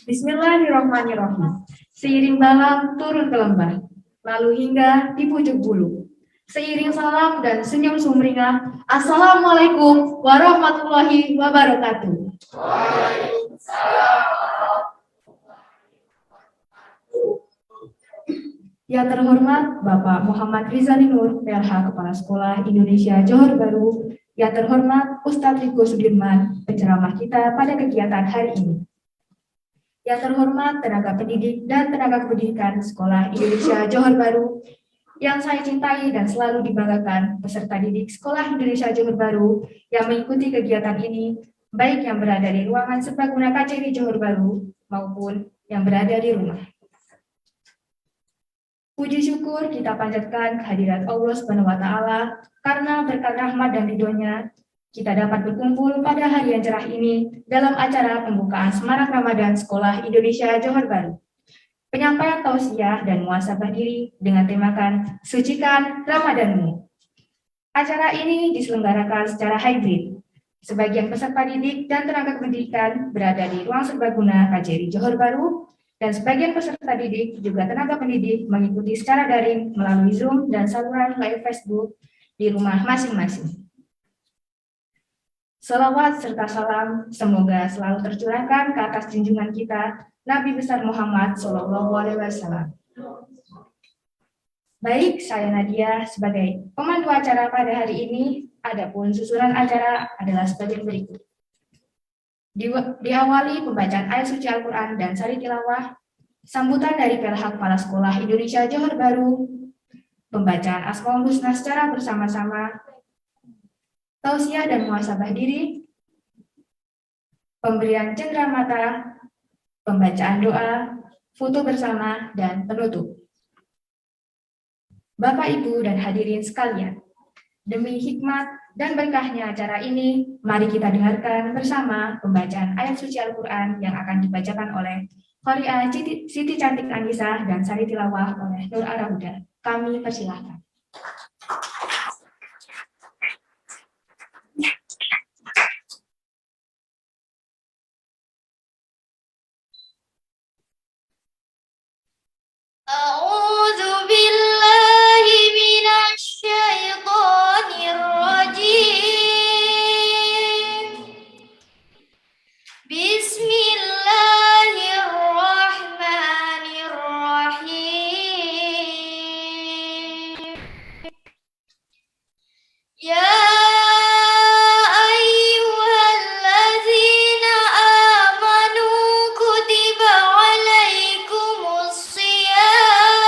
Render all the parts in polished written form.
Bismillahirrahmanirrahim. Seiring malam turun ke lembah, lalu hingga di pucuk bulu. Seiring salam dan senyum sumringah, Assalamualaikum warahmatullahi wabarakatuh. Yang terhormat Bapak Muhammad Rizali Nur, PLH Kepala Sekolah Indonesia Johor Baru. Yang terhormat Ustadz Riko Sudirman, penceramah kita pada kegiatan hari ini. Yang terhormat tenaga pendidik dan tenaga kependidikan Sekolah Indonesia Johor Baru, yang saya cintai dan selalu dibanggakan peserta didik Sekolah Indonesia Johor Baru yang mengikuti kegiatan ini, baik yang berada di ruangan serbaguna KJRI Johor Baru maupun yang berada di rumah. Puji syukur kita panjatkan kehadirat Allah Subhanahu wa Ta'ala, karena berkat rahmat dan ridhonya kita dapat berkumpul pada hari yang cerah ini dalam acara pembukaan Semarak Ramadan Sekolah Indonesia Johor Baru. Penyampaian tausiah dan muhasabah diri dengan temakan Sucikan Ramadanmu. Acara ini diselenggarakan secara hybrid. Sebagian peserta didik dan tenaga pendidikan berada di ruang serbaguna KJRI Johor Baru, dan sebagian peserta didik juga tenaga pendidik mengikuti secara daring melalui Zoom dan saluran live Facebook di rumah masing-masing. Salawat serta salam semoga selalu tercurahkan ke atas junjungan kita, Nabi besar Muhammad SAW. Baik, saya Nadia sebagai pemandu acara pada hari ini, adapun susunan acara adalah sebagai berikut. Diawali pembacaan ayat suci Al-Quran dan sari tilawah, sambutan dari PLH Kepala Sekolah Indonesia Johor Baru, pembacaan Asmaul Husna secara bersama-sama, tausiah dan muhasabah diri, pemberian cenderamata, pembacaan doa, foto bersama, dan penutup. Bapak, Ibu, dan hadirin sekalian, demi hikmat dan berkahnya acara ini, mari kita dengarkan bersama pembacaan ayat suci Al-Quran yang akan dibacakan oleh Qari'ah Siti Cantik Anissa dan sari tilawah oleh Nur Arahuda. Kami persilahkan. أعوذ بالله من الشيطان الرجيم بسم الله الرحمن الرحيم يا أيها الذين آمنوا كتب عليكم الصيام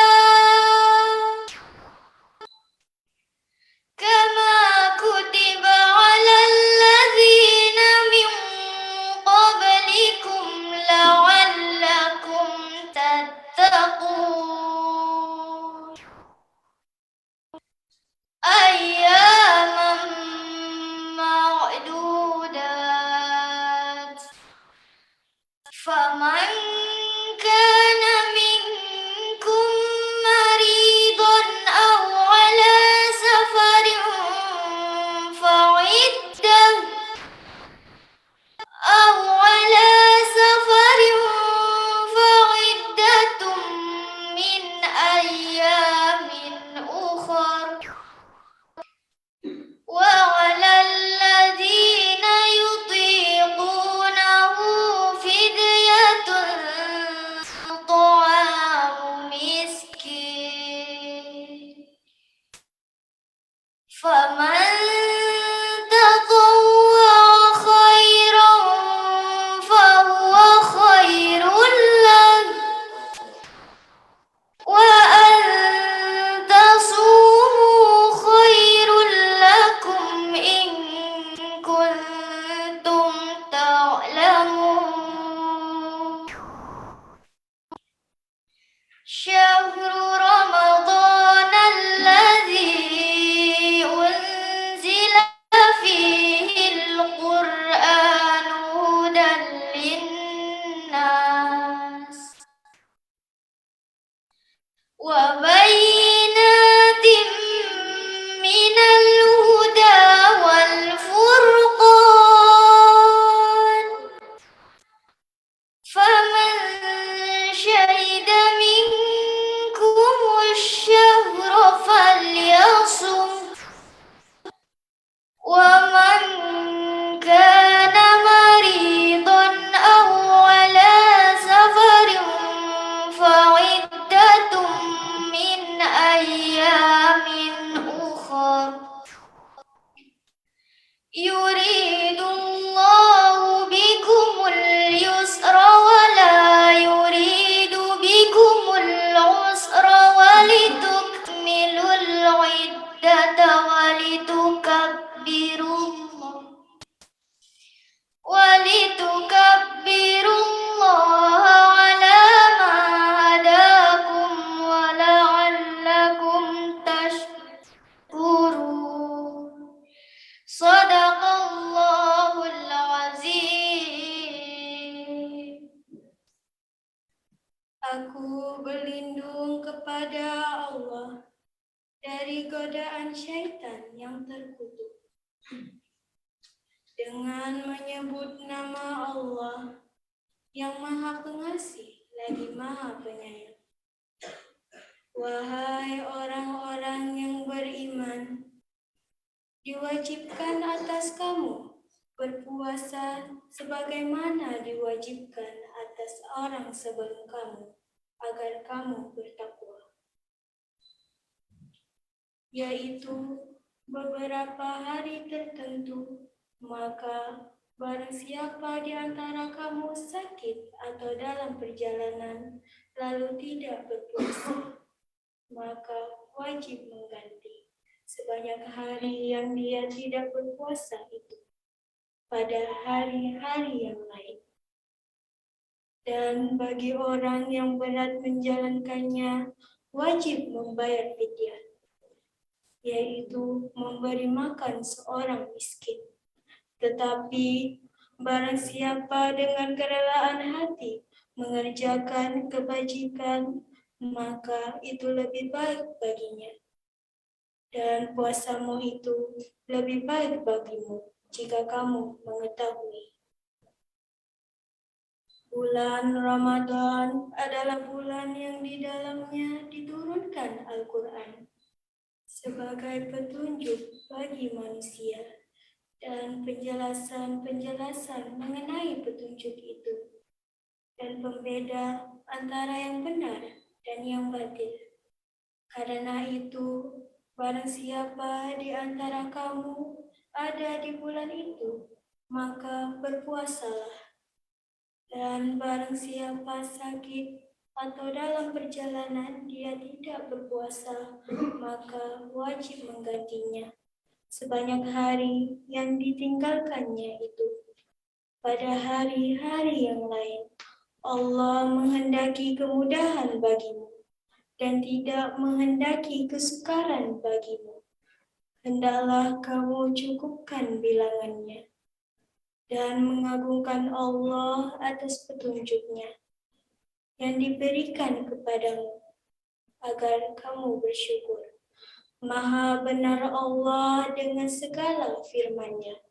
كان مريضا أو على سفر فعدة من أيام أخر يريد الله بكم اليسر ولا يريد بكم العسر ولتكملوا العدة ولتكبروا الله على ما هداكم ولعلكم تشكرون. Sadaqallahul azim. Aku berlindung kepada Allah dari godaan syaitan yang terkutuk. Dengan menyebut nama Allah yang Maha Pengasih lagi Maha Penyayang. Wahai orang-orang yang beriman, diwajibkan atas kamu berpuasa sebagaimana diwajibkan atas orang sebelum kamu, agar kamu bertakwa. Yaitu beberapa hari tertentu, maka barang siapa di antara kamu sakit atau dalam perjalanan lalu tidak berpuasa, maka wajib mengganti sebanyak hari yang dia tidak berpuasa itu pada hari-hari yang lain. Dan bagi orang yang berat menjalankannya, wajib membayar fidyah, yaitu memberi makan seorang miskin. Tetapi barang siapa dengan kerelaan hati mengerjakan kebajikan, maka itu lebih baik baginya. Dan puasamu itu lebih baik bagimu jika kamu mengetahui. Bulan Ramadan adalah bulan yang di dalamnya diturunkan Al-Quran sebagai petunjuk bagi manusia dan penjelasan-penjelasan mengenai petunjuk itu dan pembeda antara yang benar dan yang batil. Karena itu, barang siapa di antara kamu ada di bulan itu, maka berpuasalah. Dan barang siapa sakit atau dalam perjalanan dia tidak berpuasa, maka wajib menggantinya sebanyak hari yang ditinggalkannya itu pada hari-hari yang lain. Allah menghendaki kemudahan bagimu dan tidak menghendaki kesukaran bagimu. Hendaklah kamu cukupkan bilangannya dan mengagungkan Allah atas petunjuknya yang diberikan kepadamu agar kamu bersyukur. Maha benar Allah dengan segala firman-Nya.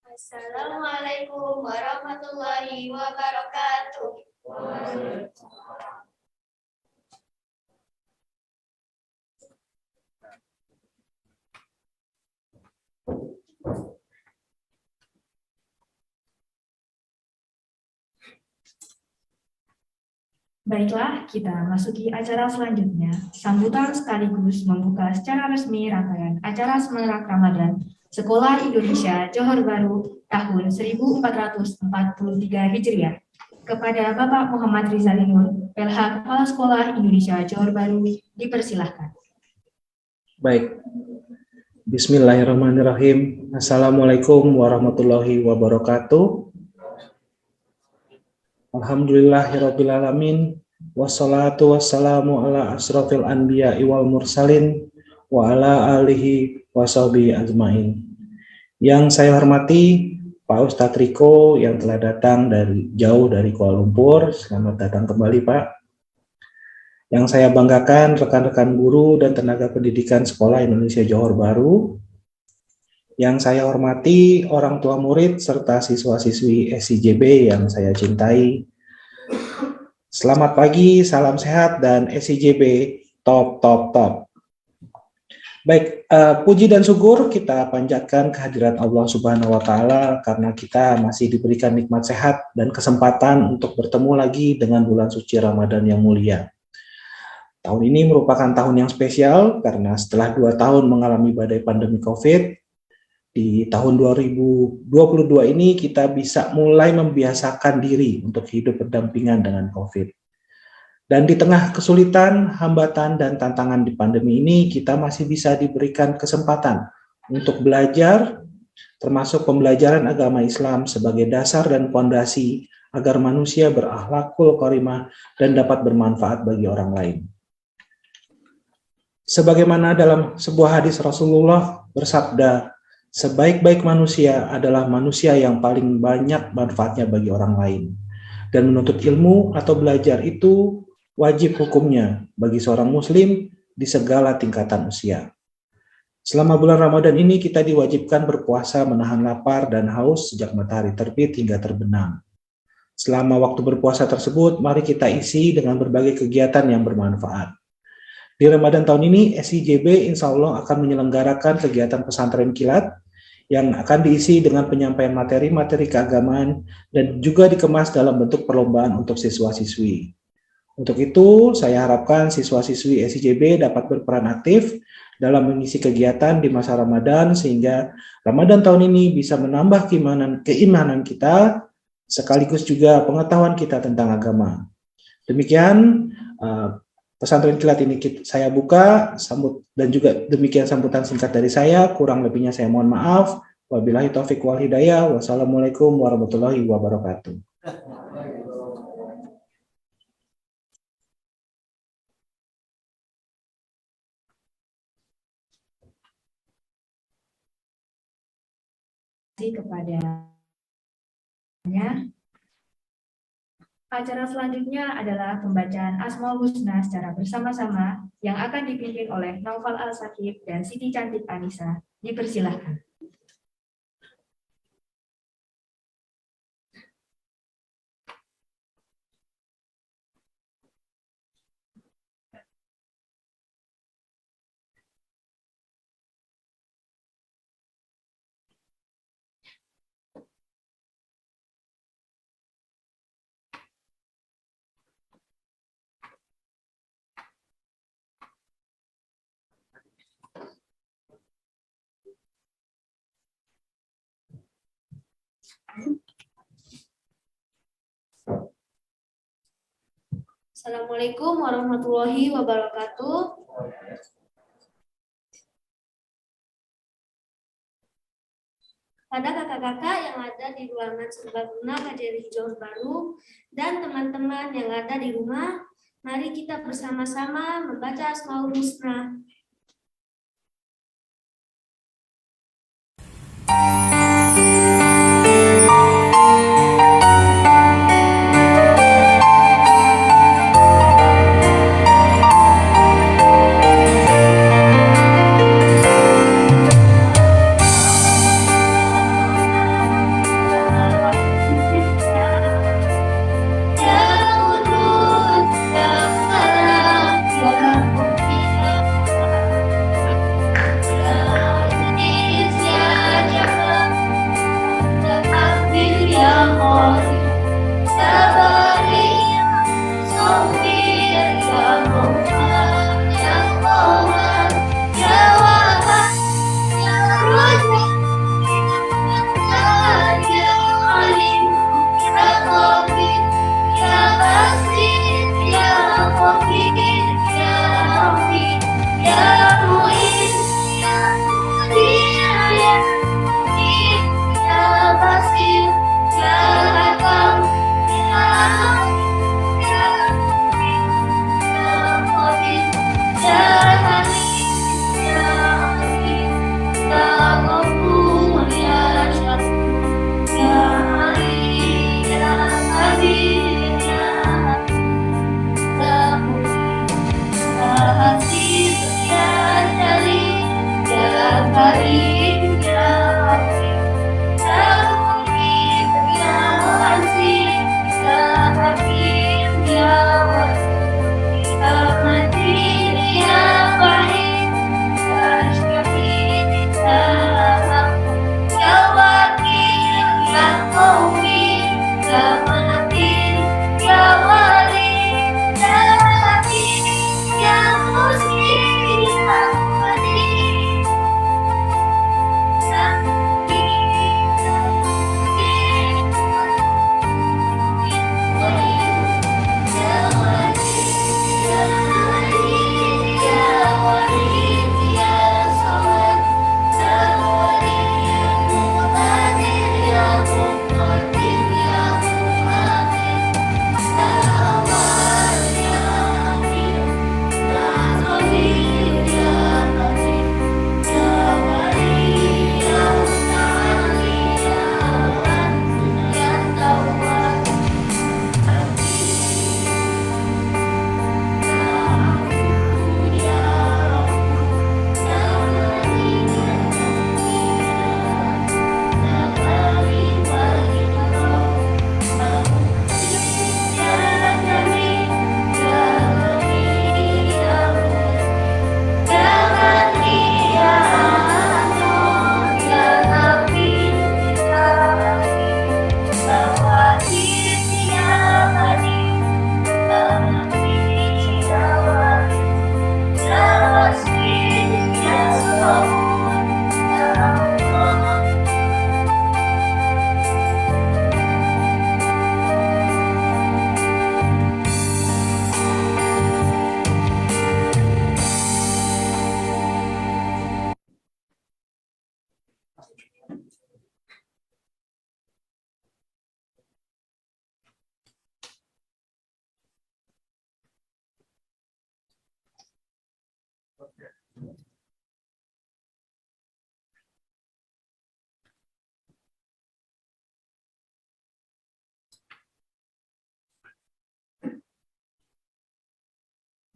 Assalamualaikum warahmatullahi wabarakatuh. Baiklah, kita masuki acara selanjutnya. Sambutan sekaligus membuka secara resmi rangkaian acara Semerak Ramadan Sekolah Indonesia Johor Baru tahun 1443 Hijriah. Kepada Bapak Muhammad Rizali Nur, PLH Kepala Sekolah Indonesia Johor Baru, dipersilahkan. Baik. Bismillahirrahmanirrahim. Assalamualaikum warahmatullahi wabarakatuh. Alhamdulillahirrabbilalamin. Wassalatu wassalamu ala asrafil anbiya wal mursalin wa ala alihi wa sahbihi ajmain. Yang saya hormati Pak Ustadz Riko yang telah datang jauh dari Kuala Lumpur. Selamat datang kembali, Pak. Yang saya banggakan rekan-rekan guru dan tenaga pendidikan Sekolah Indonesia Johor Baru. Yang saya hormati orang tua murid serta siswa-siswi SIJB yang saya cintai. Selamat pagi, salam sehat, dan SIJB top. Baik, puji dan syukur kita panjatkan kehadirat Allah Subhanahu wa Ta'ala karena kita masih diberikan nikmat sehat dan kesempatan untuk bertemu lagi dengan bulan suci Ramadan yang mulia. Tahun ini merupakan tahun yang spesial karena setelah 2 tahun mengalami badai pandemi COVID, di tahun 2022 ini kita bisa mulai membiasakan diri untuk hidup berdampingan dengan COVID. Dan di tengah kesulitan, hambatan, dan tantangan di pandemi ini, kita masih bisa diberikan kesempatan untuk belajar, termasuk pembelajaran agama Islam sebagai dasar dan fondasi agar manusia berakhlakul karimah dan dapat bermanfaat bagi orang lain. Sebagaimana dalam sebuah hadis Rasulullah bersabda, sebaik-baik manusia adalah manusia yang paling banyak manfaatnya bagi orang lain. Dan menuntut ilmu atau belajar itu wajib hukumnya bagi seorang muslim di segala tingkatan usia. Selama bulan Ramadan ini kita diwajibkan berpuasa menahan lapar dan haus sejak matahari terbit hingga terbenam. Selama waktu berpuasa tersebut, mari kita isi dengan berbagai kegiatan yang bermanfaat. Di Ramadan tahun ini, SIJB insya Allah akan menyelenggarakan kegiatan pesantren kilat yang akan diisi dengan penyampaian materi-materi keagamaan dan juga dikemas dalam bentuk perlombaan untuk siswa-siswi. Untuk itu, saya harapkan siswa-siswi SIJB dapat berperan aktif dalam mengisi kegiatan di masa Ramadan sehingga Ramadan tahun ini bisa menambah keimanan kita sekaligus juga pengetahuan kita tentang agama. Demikian pesantren kilat ini saya buka dan juga demikian sambutan singkat dari saya. Kurang lebihnya saya mohon maaf. Wabillahi taufiq wal hidayah. Wassalamualaikum warahmatullahi wabarakatuh. Kepadanya. Acara selanjutnya adalah pembacaan Asmaul Husna secara bersama-sama yang akan dipimpin oleh Naufal Al-Sakib dan Siti Cantik Anissa. Dipersilahkan. Assalamualaikum warahmatullahi wabarakatuh. Pada kakak-kakak yang ada di ruangan serbaguna Kajari Hijau Baru dan teman-teman yang ada di rumah, mari kita bersama-sama membaca Asmaul Husna.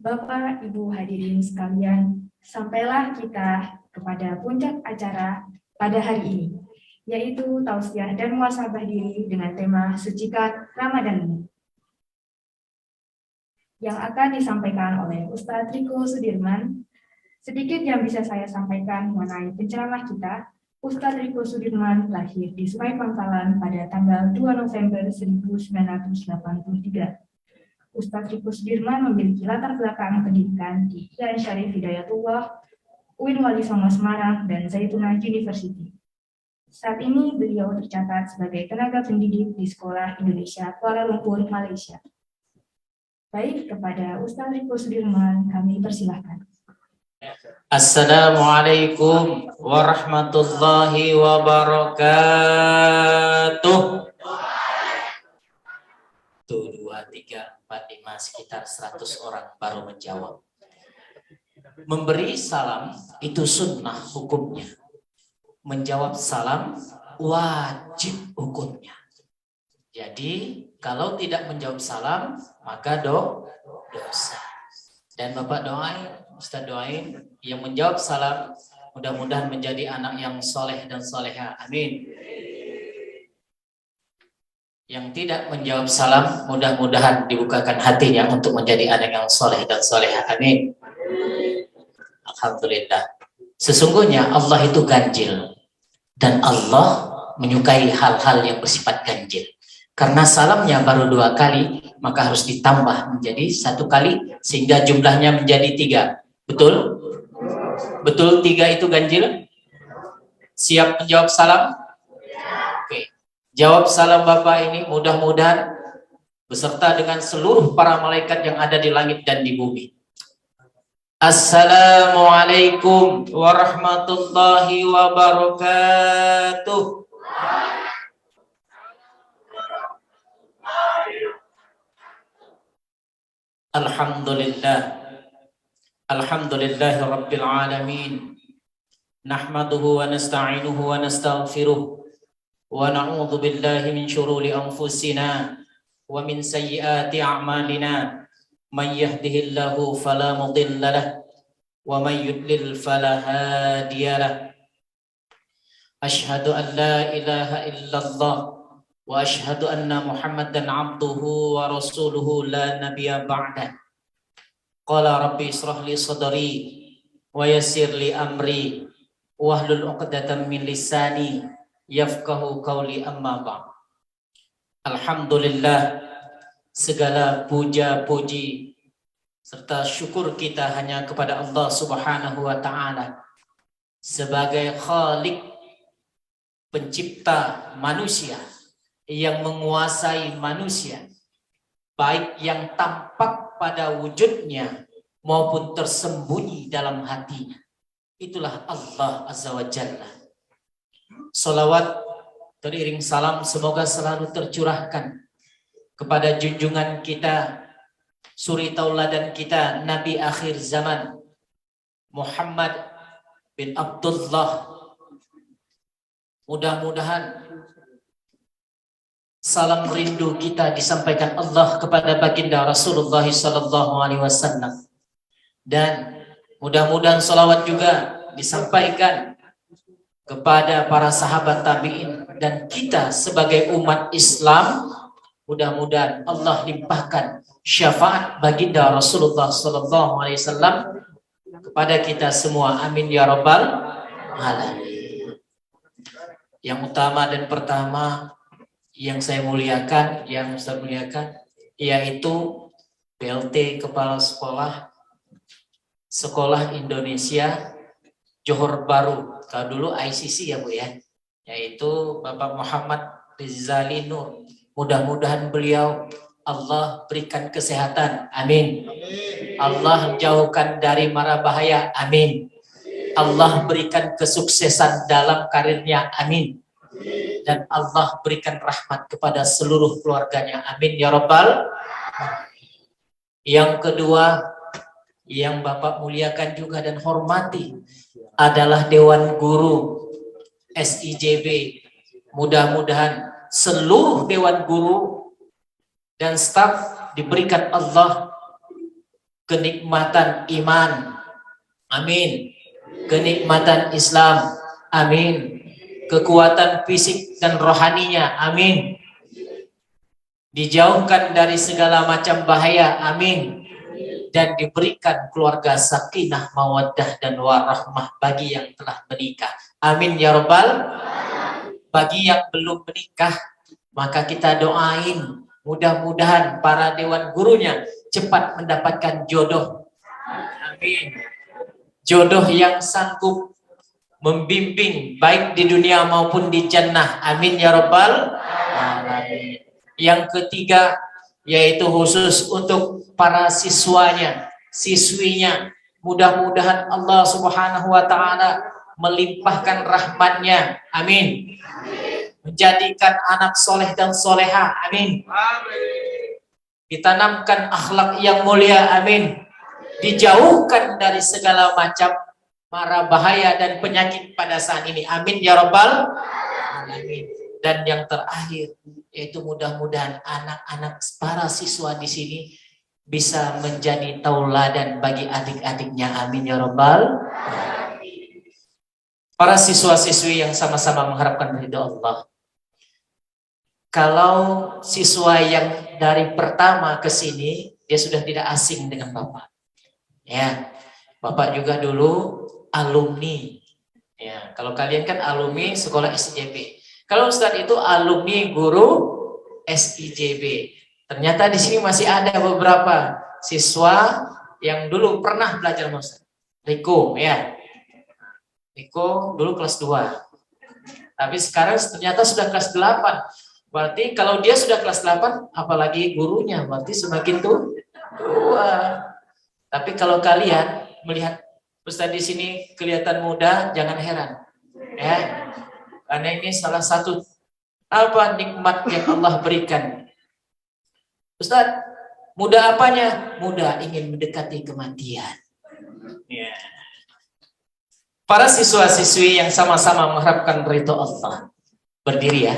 Bapak, Ibu hadirin sekalian, sampailah kita kepada puncak acara pada hari ini, yaitu tausiah dan muhasabah diri dengan tema Sucikan Ramadan ini, yang akan disampaikan oleh Ustadz Riko Sudirman. Sedikit yang bisa saya sampaikan mengenai penceramah kita. Ustadz Riko Sudirman lahir di Sungai Pangkalan pada tanggal 2 November 1983. Ustadz Riko Sudirman memiliki latar belakang pendidikan di Ian Syarif Hidayatullah, UIN Wali Songo Semarang, dan Zaitunah University. Saat ini beliau tercatat sebagai tenaga pendidik di Sekolah Indonesia Kuala Lumpur, Malaysia. Baik, kepada Ustadz Riko Sudirman kami persilahkan. Assalamualaikum warahmatullahi wabarakatuh. 1, 2, 3, 4, 5, sekitar 100 orang baru menjawab. Memberi salam itu sunnah hukumnya. Menjawab salam wajib hukumnya. Jadi kalau tidak menjawab salam maka dosa. Dan Bapak doain, Ustaz doain yang menjawab salam mudah-mudahan menjadi anak yang soleh dan soleha. Amin. Yang tidak menjawab salam mudah-mudahan dibukakan hatinya untuk menjadi anak yang soleh dan soleha. Amin. Alhamdulillah. Sesungguhnya Allah itu ganjil dan Allah menyukai hal-hal yang bersifat ganjil. Karena salamnya baru 2 kali, maka harus ditambah menjadi 1 kali sehingga jumlahnya menjadi 3. Betul? Betul 3 itu ganjil? Siap menjawab salam? Oke. Jawab salam Bapak ini mudah-mudahan beserta dengan seluruh para malaikat yang ada di langit dan di bumi. Assalamualaikum warahmatullahi wabarakatuh. Alhamdulillah. Alhamdulillahi rabbil alamin. Nahmaduhu wa nasta'inuhu wa nastaghfiruh. Wa na'udzu billahi min syururi anfusina wa min sayyiati a'malina. Man yahdihillahu fala mudilla lahu wa man yudlil fala hadiya lahu. Asyhadu an la ilaha illallah wa asyhadu anna Muhammadan abduhu wa rasuluhu la nabiyya ba'da. Qala rabbi israh li sadri wa yassir li amri wahlul 'uqdatam min lisani yafqahu qawli amma ba'd. Alhamdulillah, segala puja-puji serta syukur kita hanya kepada Allah Subhanahu wa taala sebagai Khalik, pencipta manusia yang menguasai manusia, baik yang tampak pada wujudnya maupun tersembunyi dalam hatinya. Itulah Allah Azza wa Jalla. Salawat teriring salam semoga selalu tercurahkan kepada junjungan kita, suri tauladan kita, Nabi akhir zaman Muhammad bin Abdullah. Mudah-mudahan salam rindu kita disampaikan Allah kepada baginda Rasulullah sallallahu alaihi wasallam, dan mudah-mudahan salawat juga disampaikan kepada para sahabat tabi'in dan kita sebagai umat Islam. Mudah-mudahan Allah limpahkan syafaat baginda Rasulullah sallallahu alaihi wasallam kepada kita semua. Amin ya rabbal alamin. Yang utama dan pertama yang saya muliakan, yang saya muliakan, yaitu PLT Kepala Sekolah Indonesia Johor Bahru. Kalau dulu ICC ya Bu ya, yaitu Bapak Muhammad Rizali Nur. Mudah-mudahan beliau Allah berikan kesehatan, amin. Allah jauhkan dari mara bahaya, amin. Allah berikan kesuksesan dalam karirnya, amin. Dan Allah berikan rahmat kepada seluruh keluarganya, amin ya rabbal. Yang kedua yang Bapak muliakan juga dan hormati adalah Dewan Guru SIJB. Mudah-mudahan seluruh Dewan Guru dan staf diberikan Allah kenikmatan iman, amin, kenikmatan Islam, amin, kekuatan fisik dan rohaninya, amin, dijauhkan dari segala macam bahaya, amin, dan diberikan keluarga sakinah, mawaddah, dan warahmah bagi yang telah menikah. Amin ya Rabbal. Bagi yang belum menikah, maka kita doain mudah-mudahan para dewan gurunya cepat mendapatkan jodoh. Amin. Jodoh yang sanggup membimbing baik di dunia maupun di jannah. Amin ya Rabbal alamin. Yang ketiga, yaitu khusus untuk para siswanya, siswinya. Mudah-mudahan Allah Subhanahu wa taala melimpahkan rahmatnya, amin. Menjadikan anak soleh dan soleha, amin. Ditanamkan akhlak yang mulia, amin. Dijauhkan dari segala macam mara bahaya dan penyakit pada saat ini, amin ya Rabbal alamin. Dan yang terakhir, yaitu mudah-mudahan anak-anak para siswa di sini bisa menjadi tauladan bagi adik-adiknya, amin ya Rabbal. Para siswa-siswi yang sama-sama mengharapkan ridha Allah. Kalau siswa yang dari pertama ke sini, dia sudah tidak asing dengan Bapak. Ya, Bapak juga dulu alumni. Ya, kalau kalian kan alumni sekolah SIJB. Kalau Ustadz itu alumni guru SIJB. Ternyata di sini masih ada beberapa siswa yang dulu pernah belajar sama Ustadz. Riko, ya. Riko dulu kelas 2. Tapi sekarang ternyata sudah kelas 8. Berarti kalau dia sudah kelas 8, apalagi gurunya, berarti semakin tua. Tapi kalau kalian melihat Ustadz di sini kelihatan muda, jangan heran. Ya. Karena ini salah satu nikmat yang Allah berikan. Ustadz, muda apanya? Muda ingin mendekati kematian. Ya. Para siswa-siswi yang sama-sama mengharapkan ridho Allah. Berdiri ya.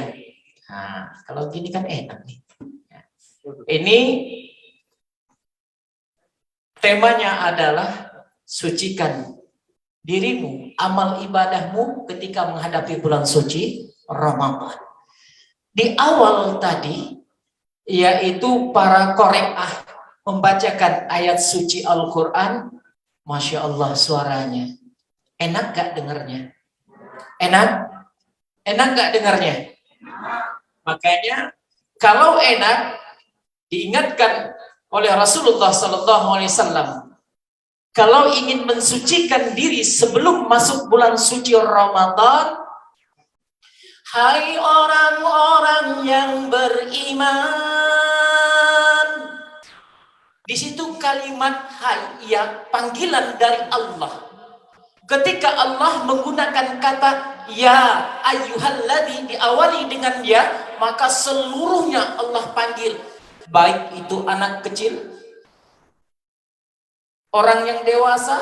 Nah, kalau gini kan enak nih. Ini temanya adalah sucikan dirimu, amal ibadahmu ketika menghadapi bulan suci Ramadan. Di awal tadi, yaitu para Qore'ah membacakan ayat suci Al-Quran. Masya Allah suaranya. Enak gak dengarnya? Enak? Enak gak dengarnya? Makanya, kalau enak, diingatkan oleh Rasulullah SAW. Kalau ingin mensucikan diri sebelum masuk bulan suci Ramadan, hai orang-orang yang beriman. Di situ kalimat hai, ya panggilan dari Allah. Ketika Allah menggunakan kata ya ayyuhalladzina diawali dengan ya, maka seluruhnya Allah panggil. Baik itu anak kecil, orang yang dewasa,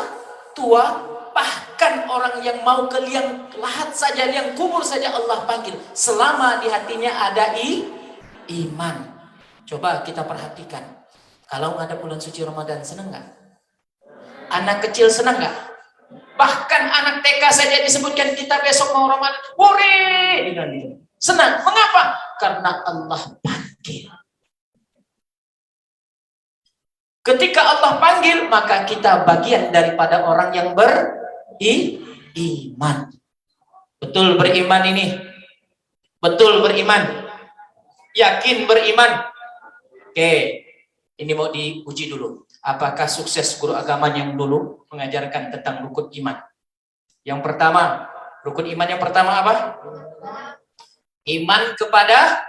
tua, bahkan orang yang mau ke liang lahat saja, liang kubur saja Allah panggil. Selama di hatinya ada iman. Coba kita perhatikan. Kalau ada bulan suci Ramadan, senang nggak? Anak kecil senang nggak? Bahkan anak TK saja disebutkan kita besok mau Ramadan. Hore! Senang. Mengapa? Karena Allah panggil. Ketika Allah panggil, maka kita bagian daripada orang yang beriman. Betul beriman ini? Betul beriman? Yakin beriman? Oke, ini mau diuji dulu. Apakah sukses guru agama yang dulu mengajarkan tentang rukun iman? Yang pertama, rukun iman yang pertama apa? Iman kepada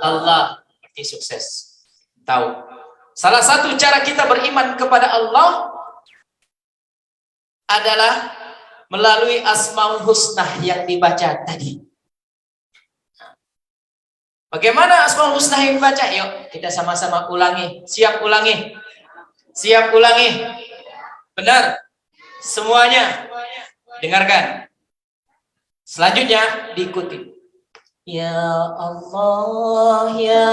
Allah. Berarti sukses. Tahu. Salah satu cara kita beriman kepada Allah adalah melalui Asmaul Husna yang dibaca tadi. Bagaimana Asmaul Husna yang dibaca? Yuk kita sama-sama ulangi. Siap ulangi? Siap ulangi? Benar? Semuanya? Dengarkan. Selanjutnya diikuti. Ya Allah, Ya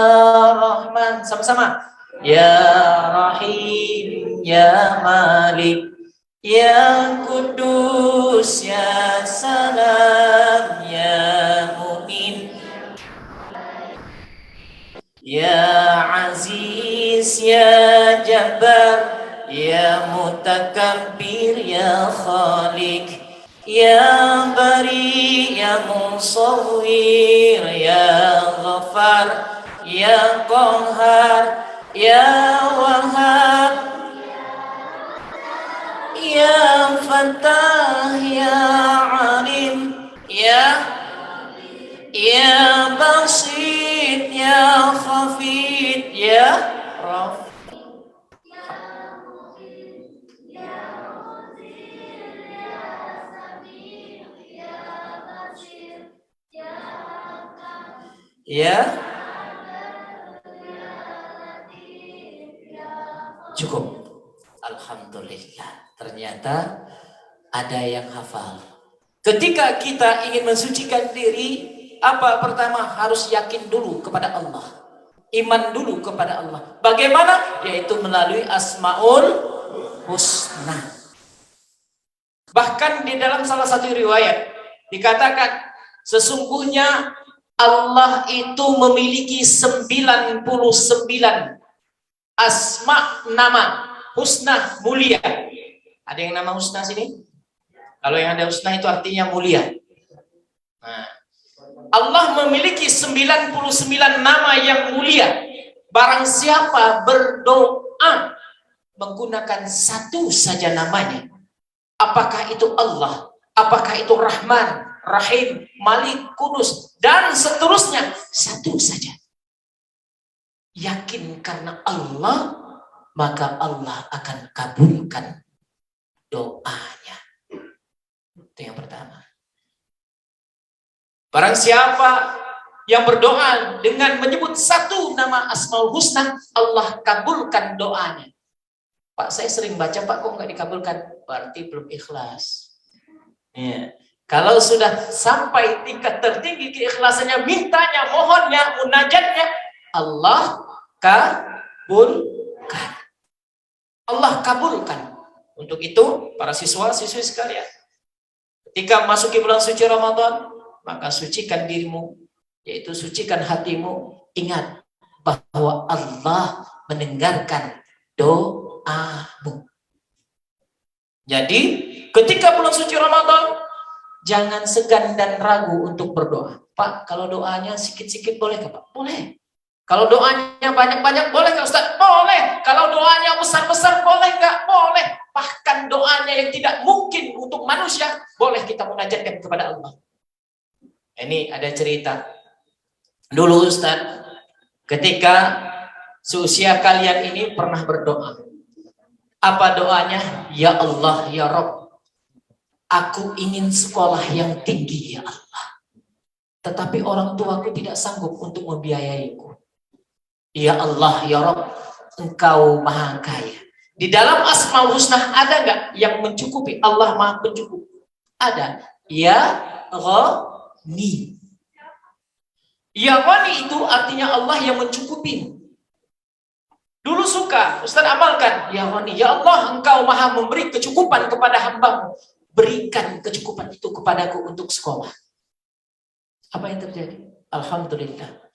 Rahman. Sama-sama. Ya Rahim, ya Malik, ya Kudus, ya Salam, ya Mu'min, ya Aziz, ya Jabbar, ya Mutakabbir, ya Khaliq, ya Bari, ya Musawwir, ya Ghaffar, ya Qahhar, ya Wahhab, ya Fattah, ya Alim, ya Basit, ya Khafid, ya Rafi. Ya, cukup. Alhamdulillah. Ternyata ada yang hafal. Ketika kita ingin mensucikan diri, apa pertama? Harus yakin dulu kepada Allah. Iman dulu kepada Allah. Bagaimana? Yaitu melalui Asmaul Husna. Bahkan di dalam salah satu riwayat dikatakan, sesungguhnya Allah itu memiliki 99 asma, nama husna, mulia. Ada yang nama husna sini? Kalau yang ada husna itu artinya mulia. Nah, Allah memiliki 99 nama yang mulia. Barang siapa berdoa menggunakan satu saja namanya, apakah itu Allah, apakah itu Rahman, Rahim, Malik, Kudus, dan seterusnya, satu saja. Yakin karena Allah, maka Allah akan kabulkan doanya. Itu yang pertama. Barang siapa yang berdoa dengan menyebut satu nama Asmaul Husna, Allah kabulkan doanya. Pak, saya sering baca, Pak, kok nggak dikabulkan? Berarti belum ikhlas. Ya. Kalau sudah sampai tingkat tertinggi keikhlasannya, mintanya, mohonnya, munajatnya, Allah kabulkan. Allah kabulkan. Untuk itu, para siswa-siswi sekalian, ketika masuki bulan suci Ramadan, maka sucikan dirimu, yaitu sucikan hatimu. Ingat bahwa Allah mendengarkan doamu. Jadi, ketika bulan suci Ramadan, jangan segan dan ragu untuk berdoa. Pak, kalau doanya sikit-sikit boleh nggak, Pak? Boleh. Kalau doanya banyak-banyak boleh nggak, Ustaz? Boleh. Kalau doanya besar-besar boleh nggak? Boleh. Bahkan doanya yang tidak mungkin untuk manusia, boleh kita munajatkan kepada Allah. Ini ada cerita. Dulu Ustaz, ketika seusia kalian ini pernah berdoa. Apa doanya? Ya Allah, ya Rabb, aku ingin sekolah yang tinggi ya Allah. Tetapi orang tuaku tidak sanggup untuk membiayaiku. Ya Allah, ya Rabb, Engkau Maha Kaya. Di dalam Asmaul Husna ada nggak yang mencukupi? Allah Maha Pencukup. Ada. Ya Ghani. Ya Ghani itu artinya Allah yang mencukupi. Dulu suka, Ustaz amalkan. Ya Ghani, ya Allah, Engkau Maha memberi kecukupan kepada hambamu. Berikan kecukupan itu kepadaku untuk sekolah. Apa yang terjadi? Alhamdulillah.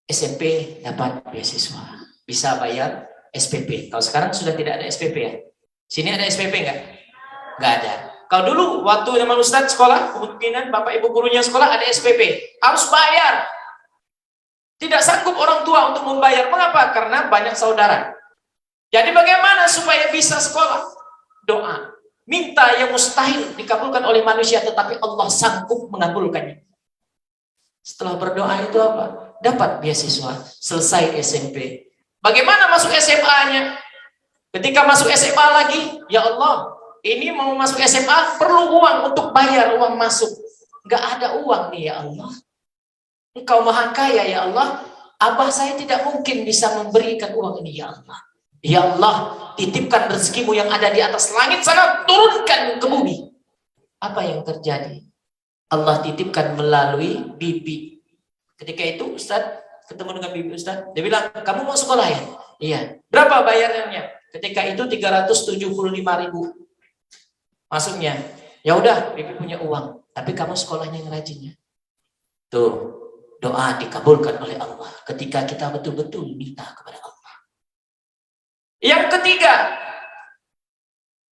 SMP dapat beasiswa. Bisa bayar SPP. Kalau sekarang sudah tidak ada SPP ya. Sini ada SPP enggak? Enggak ada. Kalau dulu waktu zaman Ustaz sekolah, kemungkinan Bapak Ibu gurunya sekolah ada SPP. Harus bayar. Tidak sanggup orang tua untuk membayar. Mengapa? Karena banyak saudara. Jadi bagaimana supaya bisa sekolah? Doa. Minta yang mustahil dikabulkan oleh manusia, tetapi Allah sanggup mengabulkannya. Setelah berdoa itu apa? Dapat beasiswa. Selesai SMP. Bagaimana masuk SMA-nya? Ketika masuk SMA lagi, ya Allah, ini mau masuk SMA perlu uang untuk bayar uang masuk. Nggak ada uang nih ya Allah. Engkau Maha Kaya ya Allah. Abah saya tidak mungkin bisa memberikan uang ini ya Allah. Ya Allah, titipkan rezekimu yang ada di atas langit sana, turunkan ke bumi. Apa yang terjadi? Allah titipkan melalui bibi. Ketika itu Ustaz ketemu dengan bibi Ustaz, dia bilang, kamu mau sekolah ya? Iya. Berapa bayarnya? Ketika itu 375.000 masuknya. Ya udah, Bibi punya uang, tapi kamu sekolahnya yang rajin ya. Tuh, doa dikabulkan oleh Allah ketika kita betul-betul minta kepada Allah. Yang ketiga,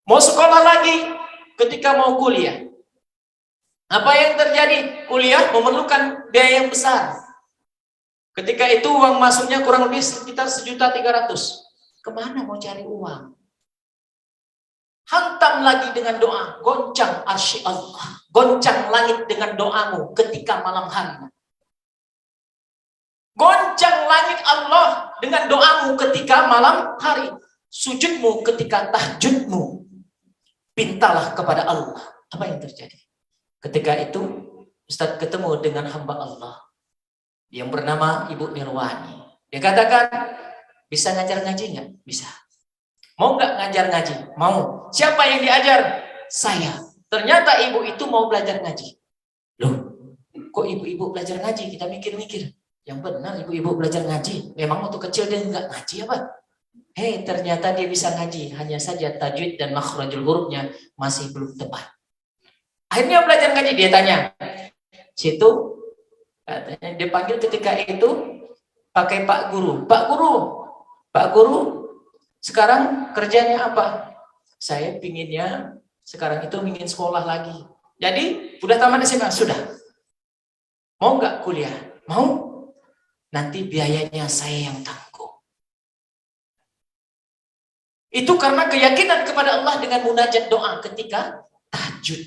mau sekolah lagi ketika mau kuliah. Apa yang terjadi? Kuliah memerlukan biaya yang besar. Ketika itu uang masuknya kurang lebih sekitar 1.300.000. Kemana mau cari uang? Hantam lagi dengan doa, goncang arsy Allah, goncang langit dengan doamu ketika malam hari. Goncang langit Allah dengan doamu ketika malam hari. Sujudmu ketika tahajudmu. Pintalah kepada Allah. Apa yang terjadi? Ketika itu Ustadz ketemu dengan hamba Allah yang bernama Ibu Nirwani. Dia katakan, bisa ngajar ngaji nggak? Bisa. Mau nggak ngajar ngaji? Mau. Siapa yang diajar? Saya. Ternyata ibu itu mau belajar ngaji. Loh, kok ibu-ibu belajar ngaji? Kita mikir-mikir. Yang benar ibu-ibu belajar ngaji. Memang waktu kecil dia nggak ngaji apa? Ternyata dia bisa ngaji. Hanya saja tajwid dan makhrajul hurufnya masih belum tepat. Akhirnya belajar ngaji. Dia tanya. Situ, katanya dia panggil ketika itu pakai Pak Guru. Pak Guru, sekarang kerjanya apa? Saya pinginnya sekarang itu ingin sekolah lagi. Jadi udah tamat SMA, sudah. Mau nggak kuliah? Mau? Nanti biayanya saya yang tanggung. Itu karena keyakinan kepada Allah dengan munajat doa ketika tahajud.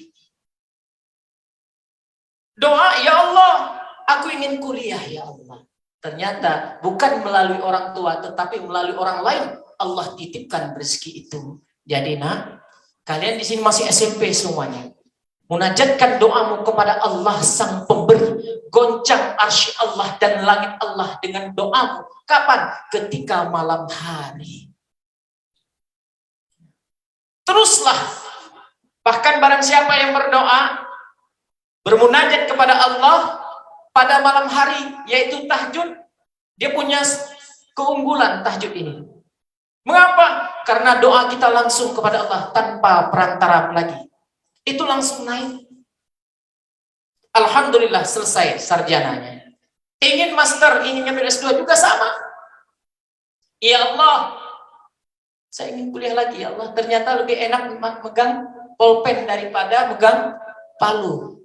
Doa, ya Allah, aku ingin kuliah ya Allah. Ternyata bukan melalui orang tua, tetapi melalui orang lain. Allah titipkan rezeki itu. Jadi kalian di sini masih SMP semuanya. Munajatkan doamu kepada Allah sang pemberi. Goncang arsy Allah dan langit Allah dengan doamu. Kapan? Ketika malam hari. Teruslah. Bahkan barang siapa yang berdoa, bermunajat kepada Allah pada malam hari, yaitu tahajud, dia punya keunggulan tahajud ini. Mengapa? Karena doa kita langsung kepada Allah tanpa perantara lagi. Itu langsung naik. Alhamdulillah selesai sarjananya. Ingin master, ingin ngambil S2 juga sama. Ya Allah, saya ingin kuliah lagi ya Allah. Ternyata lebih enak megang pulpen daripada megang palu.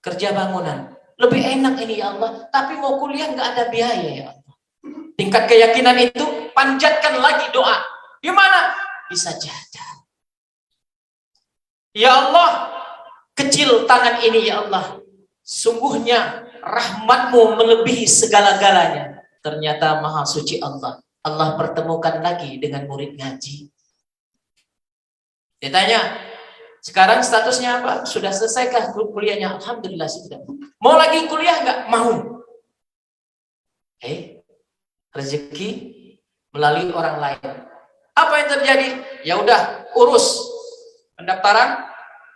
Kerja bangunan. Lebih enak ini ya Allah. Tapi mau kuliah nggak ada biaya ya Allah. Tingkat keyakinan itu panjatkan lagi doa. Di mana? Bisa jadah. Ya Allah, kecil tangan ini ya Allah. Sungguhnya rahmatmu melebihi segala-galanya. Ternyata maha suci Allah. Allah pertemukan lagi dengan murid ngaji. Dia tanya, sekarang statusnya apa? Sudah selesaikah kuliahnya? Alhamdulillah sudah. Mau lagi kuliah nggak? Mau. Rezeki melalui orang lain. Apa yang terjadi? Ya udah, urus pendaftaran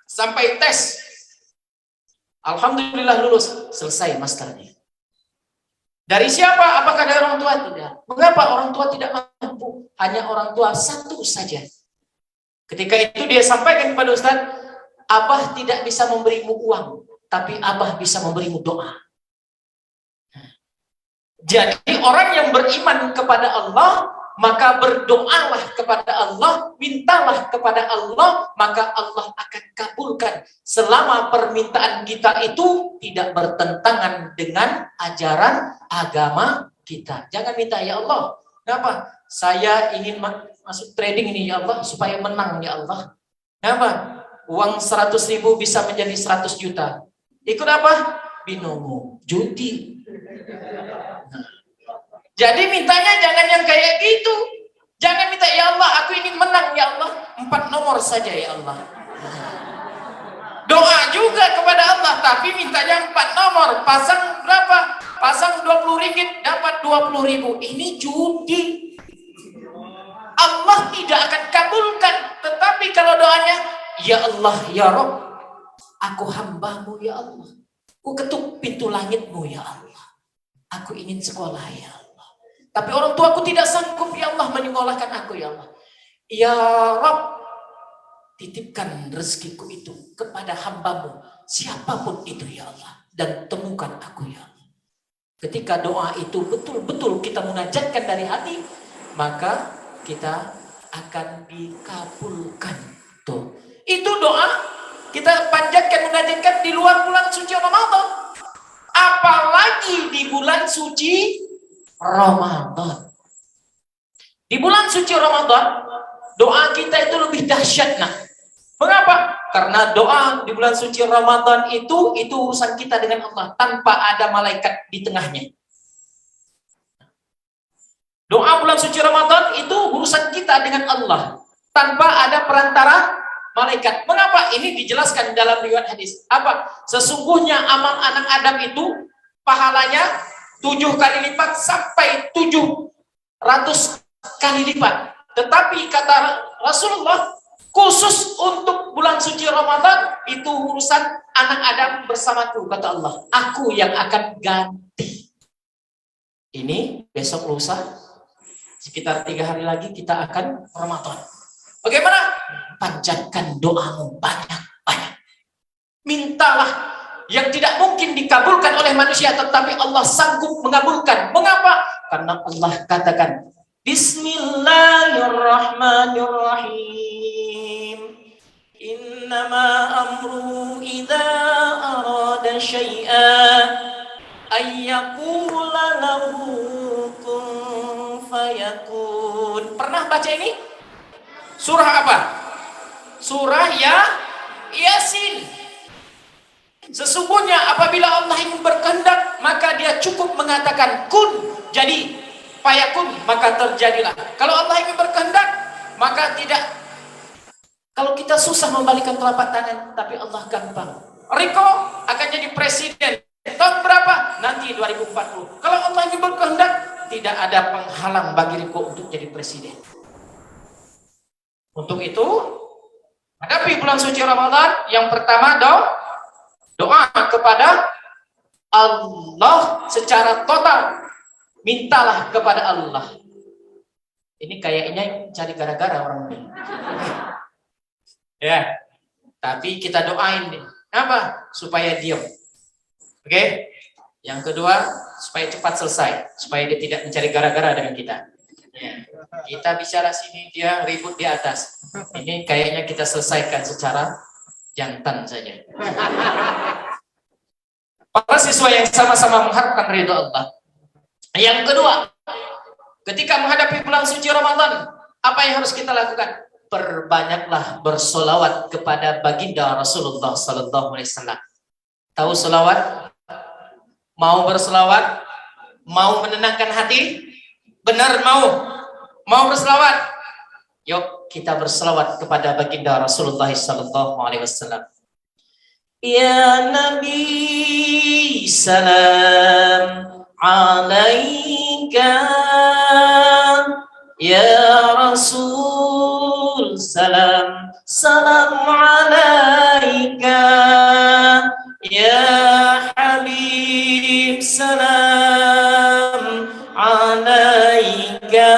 sampai tes. Alhamdulillah lulus, selesai masternya. Dari siapa? Apakah dari orang tua? Tidak. Mengapa orang tua tidak mampu? Hanya orang tua satu saja. Ketika itu dia sampaikan kepada Ustaz, Abah tidak bisa memberimu uang, tapi Abah bisa memberimu doa. Jadi orang yang beriman kepada Allah, maka berdoalah kepada Allah, mintalah kepada Allah, maka Allah akan kabulkan. Selama permintaan kita itu tidak bertentangan dengan ajaran agama kita. Jangan minta, ya Allah, kenapa? Saya ingin masuk trading ini ya Allah, supaya menang ya Allah. Kenapa? Uang 100.000 bisa menjadi 100 juta. Ikut apa? Binomo, judi. Jadi mintanya jangan yang kayak gitu. Jangan minta, ya Allah, aku ingin menang, ya Allah. 4 nomor saja, ya Allah. Doa juga kepada Allah, tapi mintanya 4 nomor. Pasang berapa? Pasang 20 ringgit, dapat 20.000. Ini judi. Allah tidak akan kabulkan. Tetapi kalau doanya, ya Allah, ya Rabb, aku hambamu, ya Allah. Aku ketuk pintu langitmu, ya Allah. Aku ingin sekolah, ya Allah. Tapi orang tuaku tidak sanggup ya Allah menyekolahkan aku ya Allah. Ya Rabb, titipkan rezekiku itu kepada hambamu, siapapun itu ya Allah, dan temukan aku ya Allah. Ketika doa itu betul-betul kita munajatkan dari hati, maka kita akan dikabulkan. Tuh. Itu doa kita panjatkan, munajatkan di luar bulan suci Ramadan. Apalagi di bulan suci Ramadan. Di bulan suci Ramadan, doa kita itu lebih dahsyat. Nah, mengapa? Karena doa di bulan suci Ramadan itu urusan kita dengan Allah tanpa ada malaikat di tengahnya. Doa bulan suci Ramadan itu urusan kita dengan Allah tanpa ada perantara malaikat. Mengapa? Ini dijelaskan dalam riwayat hadis. Apa? Sesungguhnya amal anak Adam itu pahalanya 7 kali lipat sampai 700 kali lipat. Tetapi kata Rasulullah, khusus untuk bulan suci Ramadan itu urusan anak Adam bersamaku, kata Allah. Aku yang akan ganti. Ini besok lusa, sekitar 3 hari lagi kita akan Ramadan. Bagaimana? Panjatkan doamu banyak-banyak. Mintalah yang tidak mungkin dikabulkan oleh manusia, tetapi Allah sanggup mengabulkan. Mengapa? Karena Allah katakan, Bismillahirrahmanirrahim. Innama amru idza arada syai'an ayyaqula lahu kun fayakun. Pernah baca ini? Surah apa? Surah Yasin. Sesungguhnya apabila Allah ingin berkehendak, maka dia cukup mengatakan kun, jadi, fayakun, maka terjadilah. Kalau Allah ingin berkehendak, maka tidak. Kalau kita susah membalikkan telapak tangan, tapi Allah gampang. Riko akan jadi presiden tahun berapa? Nanti 2040. Kalau Allah ingin berkehendak, tidak ada penghalang bagi Riko untuk jadi presiden. Untuk itu, hadapi bulan suci Ramadan, yang pertama doa kepada Allah secara total. Mintalah kepada Allah. Ini kayaknya cari gara-gara orang ini. Ya, tapi kita doain nih. Apa? Supaya diam. Oke? Yang kedua, supaya cepat selesai. Supaya dia tidak mencari gara-gara dengan kita. Ya. Kita bicara sini, dia ribut di atas. Ini kayaknya kita selesaikan secara jantan saja. Para siswa yang sama-sama mengharapkan ridho Allah. Yang kedua, ketika menghadapi bulan suci Ramadan, apa yang harus kita lakukan? Perbanyaklah bersolawat kepada baginda Rasulullah Sallallahu Alaihi Wasallam. Tahu solawat? Mau bersolawat? Mau menenangkan hati? Benar mau bersolawat? Yuk kita bersolawat kepada baginda Rasulullah Sallallahu Alaihi Wasallam. Ya Nabi salam alaika, ya Rasul salam alaika, ya Habib salam alaika,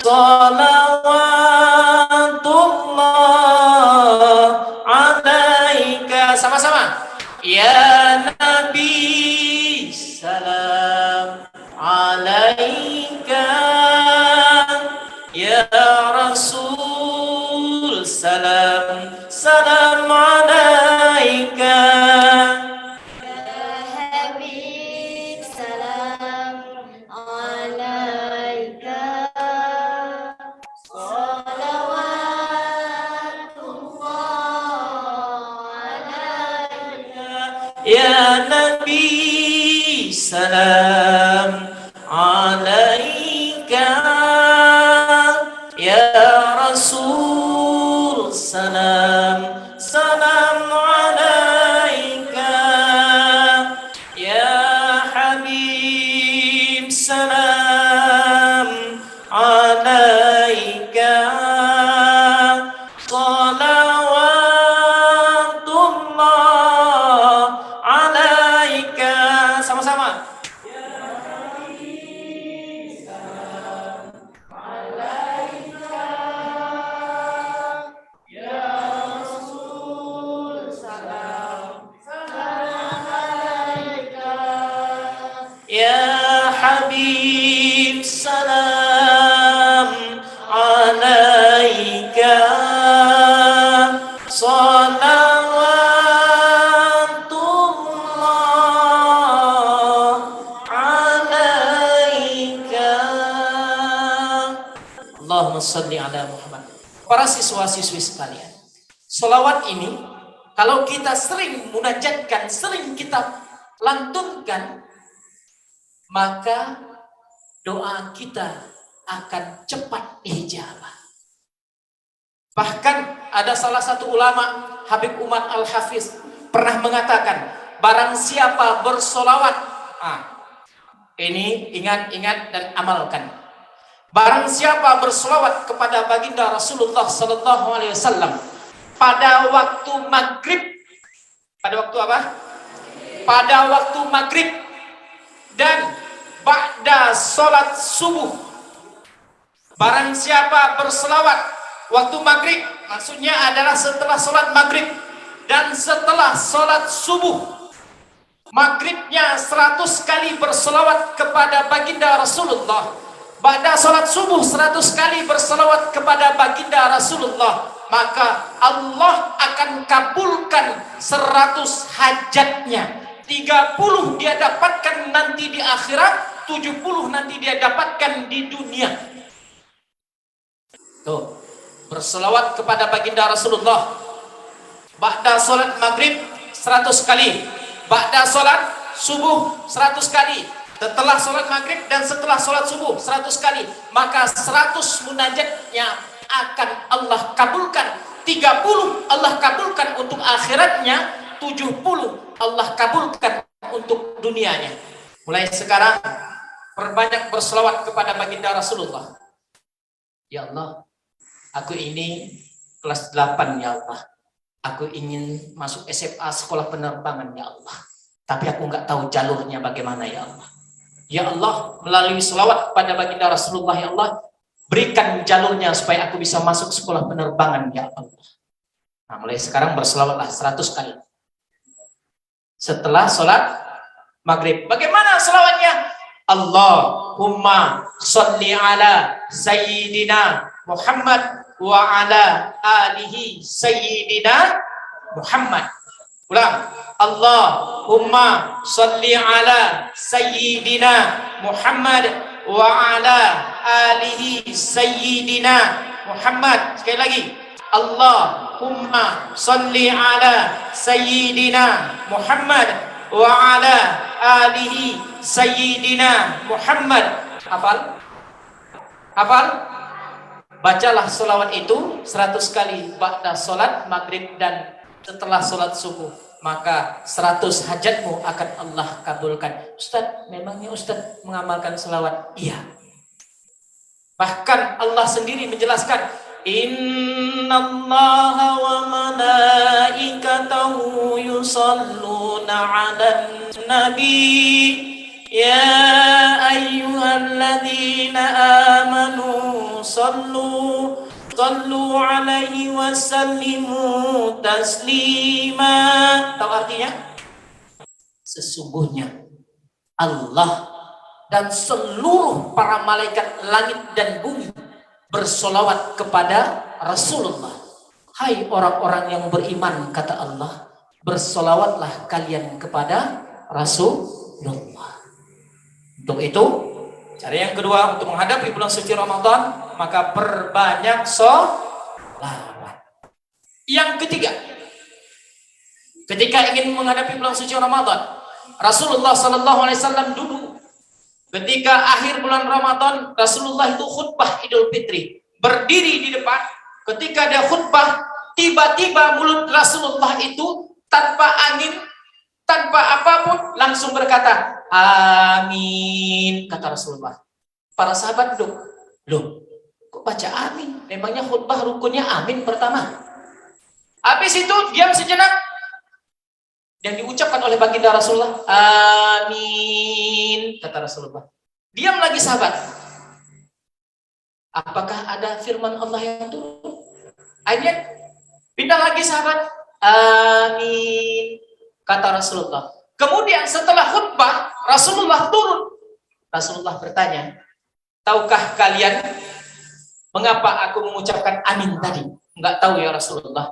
salawatullah alaika. Sama-sama. Ya Nabi salam alaika, ya Rasul salam alaika, Ya Habib, salam alaika. Salawatullah alaika. ya Nabi salam alaika, ya Rasul salam alaika, ya Habib salam alaika, salawatullah alaika. Sama-sama. Ya Habib salam alaika salawatullah alaika. Allahumma salli ala Muhammad. Para siswa-siswi sekalian, selawat ini kalau kita sering munajatkan, sering kita lantunkan, maka doa kita akan cepat diijabah. Bahkan ada salah satu ulama, Habib Umar Al-Hafiz, pernah mengatakan, barang siapa bersolawat, ini ingat-ingat dan amalkan. Barang siapa bersolawat kepada baginda Rasulullah Sallallahu Alaihi Wasallam pada waktu maghrib, pada waktu apa? Pada waktu maghrib dan ba'da sholat subuh. Barang siapa berselawat waktu maghrib, maksudnya adalah setelah sholat maghrib dan setelah sholat subuh. Maghribnya 100 kali berselawat kepada baginda Rasulullah, ba'da sholat subuh 100 kali berselawat kepada baginda Rasulullah, maka Allah akan kabulkan 100 hajatnya. 30 dia dapatkan nanti di akhirat, 70 nanti dia dapatkan di dunia. Tuh, berselawat kepada baginda Rasulullah ba'da sholat maghrib 100 kali, ba'da sholat subuh 100 kali, setelah sholat maghrib dan setelah sholat subuh 100 kali, maka 100 munajatnya akan Allah kabulkan. 30 Allah kabulkan untuk akhiratnya, 70 Allah kabulkan untuk dunianya. Mulai sekarang perbanyak berselawat kepada baginda Rasulullah. Ya Allah, aku ini kelas 8 ya Allah. Aku ingin masuk SMA sekolah penerbangan ya Allah. Tapi aku nggak tahu jalurnya bagaimana ya Allah. Ya Allah, melalui selawat kepada baginda Rasulullah ya Allah, berikan jalurnya supaya aku bisa masuk sekolah penerbangan ya Allah. Nah, mulai sekarang berselawatlah 100 kali. Setelah sholat maghrib, bagaimana selawatnya? Allahumma sholli ala sayyidina Muhammad wa ala alihi sayyidina Muhammad. Ulang. Allahumma sholli ala sayyidina Muhammad wa ala alihi sayyidina Muhammad. Sekali lagi. Allahumma sholli ala sayyidina Muhammad wa ala alihi sayyidina Muhammad. Hafal? Hafal? Bacalah selawat itu 100 kali ba'da sholat maghrib dan setelah sholat subuh, maka 100 hajatmu akan Allah kabulkan. Ustaz, memangnya Ustaz mengamalkan selawat? Iya. Bahkan Allah sendiri menjelaskan, Innallaha wa malaikatahu yusalluna 'alan nabi ya ayyuhalladzina amanu sallu alaihi wa sallimu taslima. Tahu artinya? Sesungguhnya Allah dan seluruh para malaikat langit dan bumi bersolawat kepada Rasulullah. Hai orang-orang yang beriman, kata Allah, bersolawatlah kalian kepada Rasulullah. Untuk itu, cara yang kedua untuk menghadapi bulan suci Ramadan, maka perbanyak sholawat. Yang ketiga, ketika ingin menghadapi bulan suci Ramadan, Rasulullah SAW dulu ketika akhir bulan Ramadan, Rasulullah itu khutbah Idul Fitri, berdiri di depan. Ketika dia khutbah, tiba-tiba mulut Rasulullah itu tanpa angin, tanpa apapun, langsung berkata, amin, kata Rasulullah. Para sahabat duduk, loh, kok baca amin? Memangnya khutbah rukunnya amin pertama. Habis itu diam sejenak, dan diucapkan oleh baginda Rasulullah, amin, kata Rasulullah. Diam lagi sahabat. Apakah ada firman Allah yang turun? Akhirnya pindah lagi sahabat, amin, kata Rasulullah. Kemudian setelah khutbah, Rasulullah turun. Rasulullah bertanya, tahukah kalian mengapa aku mengucapkan amin tadi? Enggak tahu ya Rasulullah.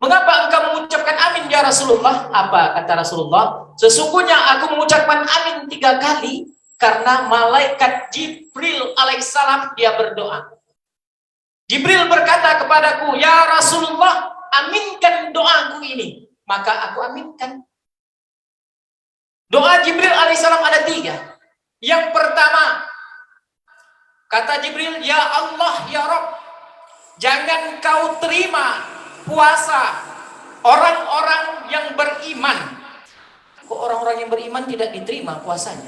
Mengapa engkau mengucapkan amin ya Rasulullah? Apa kata Rasulullah? Sesungguhnya aku mengucapkan amin 3 kali karena malaikat Jibril alaihissalam dia berdoa. Jibril berkata kepadaku, ya Rasulullah, aminkan doaku ini. Maka aku aminkan. Doa Jibril alaihissalam ada 3. Yang pertama, kata Jibril, ya Allah, ya Rabb, jangan kau terima puasa orang-orang yang beriman. Kok orang-orang yang beriman tidak diterima puasanya?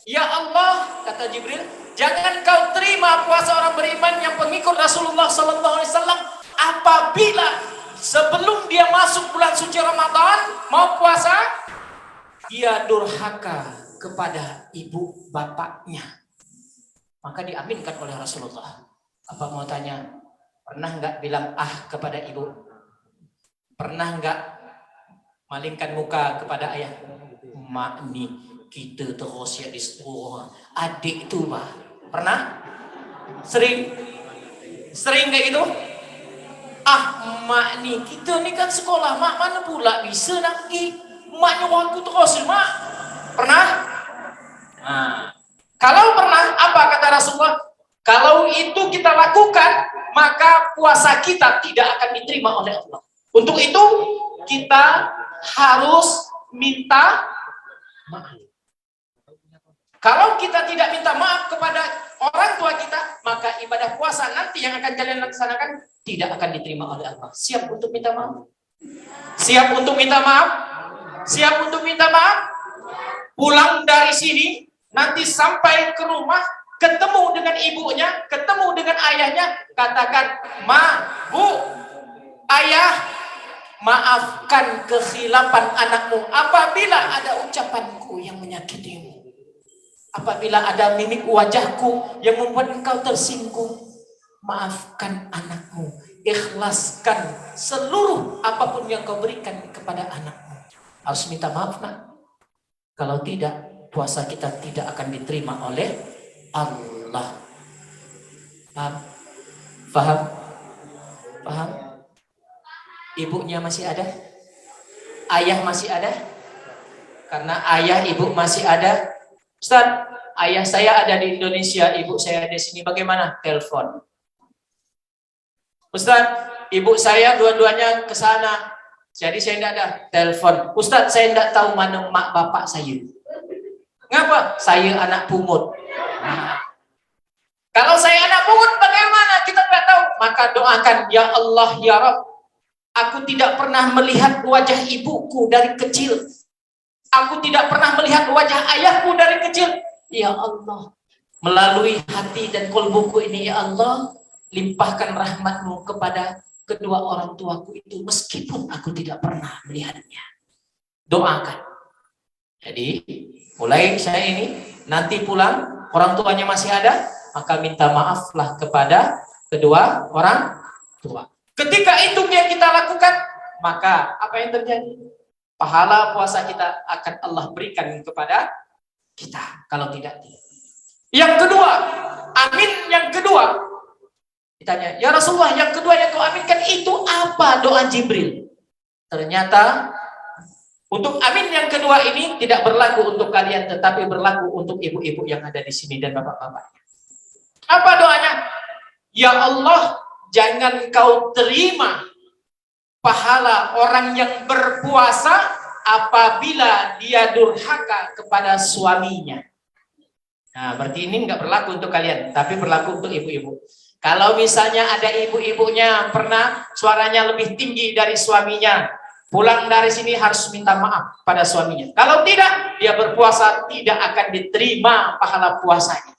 Ya Allah, kata Jibril, jangan kau terima puasa orang beriman yang pengikut Rasulullah Sallallahu Alaihi Wasallam apabila sebelum dia masuk bulan suci Ramadan mau puasa, dia durhaka kepada ibu bapaknya. Maka diaminkan oleh Rasulullah. Apa mau tanya? Pernah nggak bilang kepada ibu? Pernah nggak malingkan muka kepada ayah? Mak nih kita terus ya di sekolah. Adik itu Pak. Pernah? Sering kayak gitu? Mak nih kita nih kan sekolah. Mak mana pula bisa nak pergi? Mak nyuruh aku terus mak. Pernah? Nah, kalau pernah, apa kata Rasulullah? Kalau itu kita lakukan, maka puasa kita tidak akan diterima oleh Allah. Untuk itu, kita harus minta maaf. Kalau kita tidak minta maaf kepada orang tua kita, maka ibadah puasa nanti yang akan kalian laksanakan tidak akan diterima oleh Allah. Siap untuk minta maaf? Siap untuk minta maaf? Siap untuk minta maaf? Pulang dari sini, nanti sampai ke rumah, ketemu dengan ibunya, ketemu dengan ayahnya, katakan, Ma, Bu, Ayah, maafkan kekhilapan anakmu apabila ada ucapanku yang menyakitimu. Apabila ada mimik wajahku yang membuat engkau tersinggung, maafkan anakmu. Ikhlaskan seluruh apapun yang kau berikan kepada anakmu. Harus minta maaf, nak. Kalau tidak, puasa kita tidak akan diterima oleh Allah. Paham? Paham? Paham? Ibunya masih ada? Ayah masih ada? Karena ayah, ibu masih ada. Ustaz, ayah saya ada di Indonesia, ibu saya ada di sini. Bagaimana? Telepon. Ustaz, ibu saya dua-duanya ke sana. Jadi saya tidak ada. Telepon. Ustaz, saya tidak tahu mana mak bapak saya. Ngapa? Saya anak pungut. Nah, kalau saya anak pungut, bagaimana? Kita tidak tahu. Maka doakan, ya Allah, ya Rabb, aku tidak pernah melihat wajah ibuku dari kecil. Aku tidak pernah melihat wajah ayahku dari kecil. Ya Allah, melalui hati dan kolbuku ini, ya Allah, limpahkan rahmat-Mu kepada kedua orang tuaku itu, meskipun aku tidak pernah melihatnya. Doakan. Jadi, mulai saya ini, nanti pulang, orang tuanya masih ada, maka minta maaflah kepada kedua orang tua. Ketika itu yang kita lakukan, maka apa yang terjadi? Pahala puasa kita akan Allah berikan kepada kita. Kalau tidak. Yang kedua, amin yang kedua. Ditanya, ya Rasulullah, yang kedua yang kau aminkan itu apa doa Jibril? Ternyata untuk amin yang kedua ini tidak berlaku untuk kalian, tetapi berlaku untuk ibu-ibu yang ada di sini dan bapak-bapaknya. Apa doanya? Ya Allah, jangan kau terima pahala orang yang berpuasa apabila dia durhaka kepada suaminya. Nah, berarti ini nggak berlaku untuk kalian, tapi berlaku untuk ibu-ibu. Kalau misalnya ada ibu-ibunya pernah suaranya lebih tinggi dari suaminya, pulang dari sini harus minta maaf pada suaminya. Kalau tidak, dia berpuasa tidak akan diterima pahala puasanya.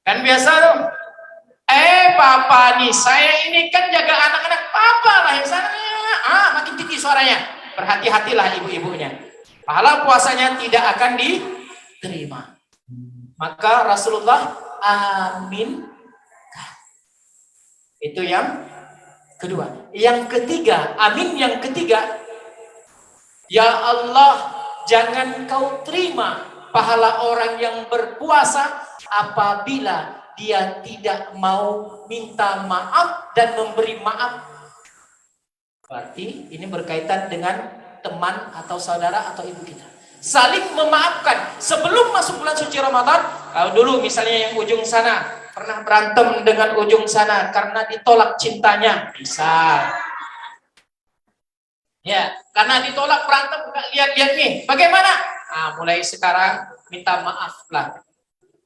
Kan biasa dong. Papa nih, saya ini kan jaga anak-anak. Papa lah yang sana. Makin tinggi suaranya. Berhati-hatilah ibu-ibunya. Pahala puasanya tidak akan diterima. Maka Rasulullah amin. Itu yang kedua. Yang ketiga, amin yang ketiga. Ya Allah, jangan kau terima pahala orang yang berpuasa apabila dia tidak mau minta maaf dan memberi maaf. Berarti ini berkaitan dengan teman atau saudara atau ibu kita. Saling memaafkan sebelum masuk bulan suci Ramadan. Kalau dulu misalnya yang ujung sana pernah berantem dengan ujung sana karena ditolak cintanya, bisa. Ya, karena ditolak berantem, lihat-lihat nih, bagaimana? Nah, mulai sekarang minta maaflah.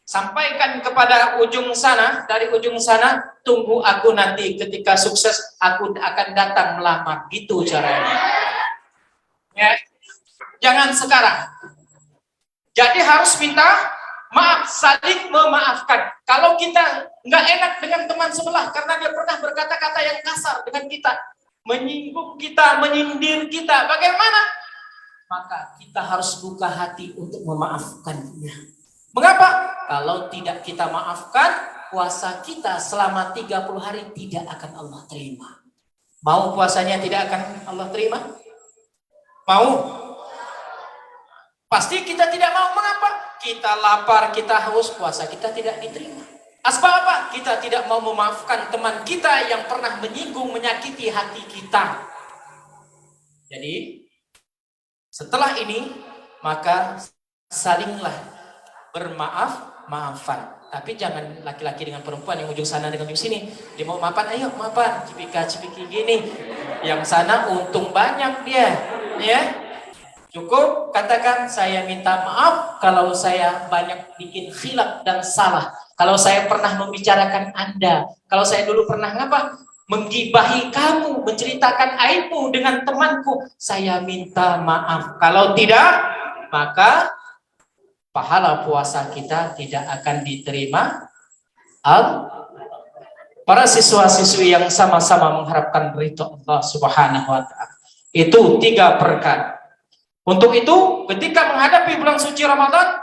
Sampaikan kepada ujung sana, dari ujung sana, tunggu aku nanti ketika sukses, aku akan datang melamar. Gitu caranya. Ya, jangan sekarang. Jadi harus minta maaf, saling memaafkan. Kalau kita nggak enak dengan teman sebelah karena dia pernah berkata-kata yang kasar dengan kita, menyinggung kita, menyindir kita, bagaimana? Maka kita harus buka hati untuk memaafkannya. Mengapa? Kalau tidak kita maafkan, puasa kita selama 30 hari tidak akan Allah terima. Mau puasanya tidak akan Allah terima? Mau? Pasti kita tidak mau. Mengapa? Kita lapar, kita haus, puasa kita tidak diterima. Asbab apa? Kita tidak mau memaafkan teman kita yang pernah menyinggung, menyakiti hati kita. Jadi, setelah ini, maka salinglah bermaaf-maafan. Tapi jangan laki-laki dengan perempuan yang ujung sana dengan ujung sini. Dia mau maafan, ayo maafan, cipika-cipiki gini. Yang sana untung banyak dia, ya. Cukup katakan saya minta maaf kalau saya banyak bikin khilaf dan salah. Kalau saya pernah membicarakan Anda, kalau saya dulu pernah ngapa? Menggibahi kamu, menceritakan aibmu dengan temanku, saya minta maaf. Kalau tidak, maka pahala puasa kita tidak akan diterima. Para siswa-siswi yang sama-sama mengharapkan ridho Allah Subhanahu wa Ta'ala. Itu 3 perkara. Untuk itu, ketika menghadapi bulan suci Ramadan,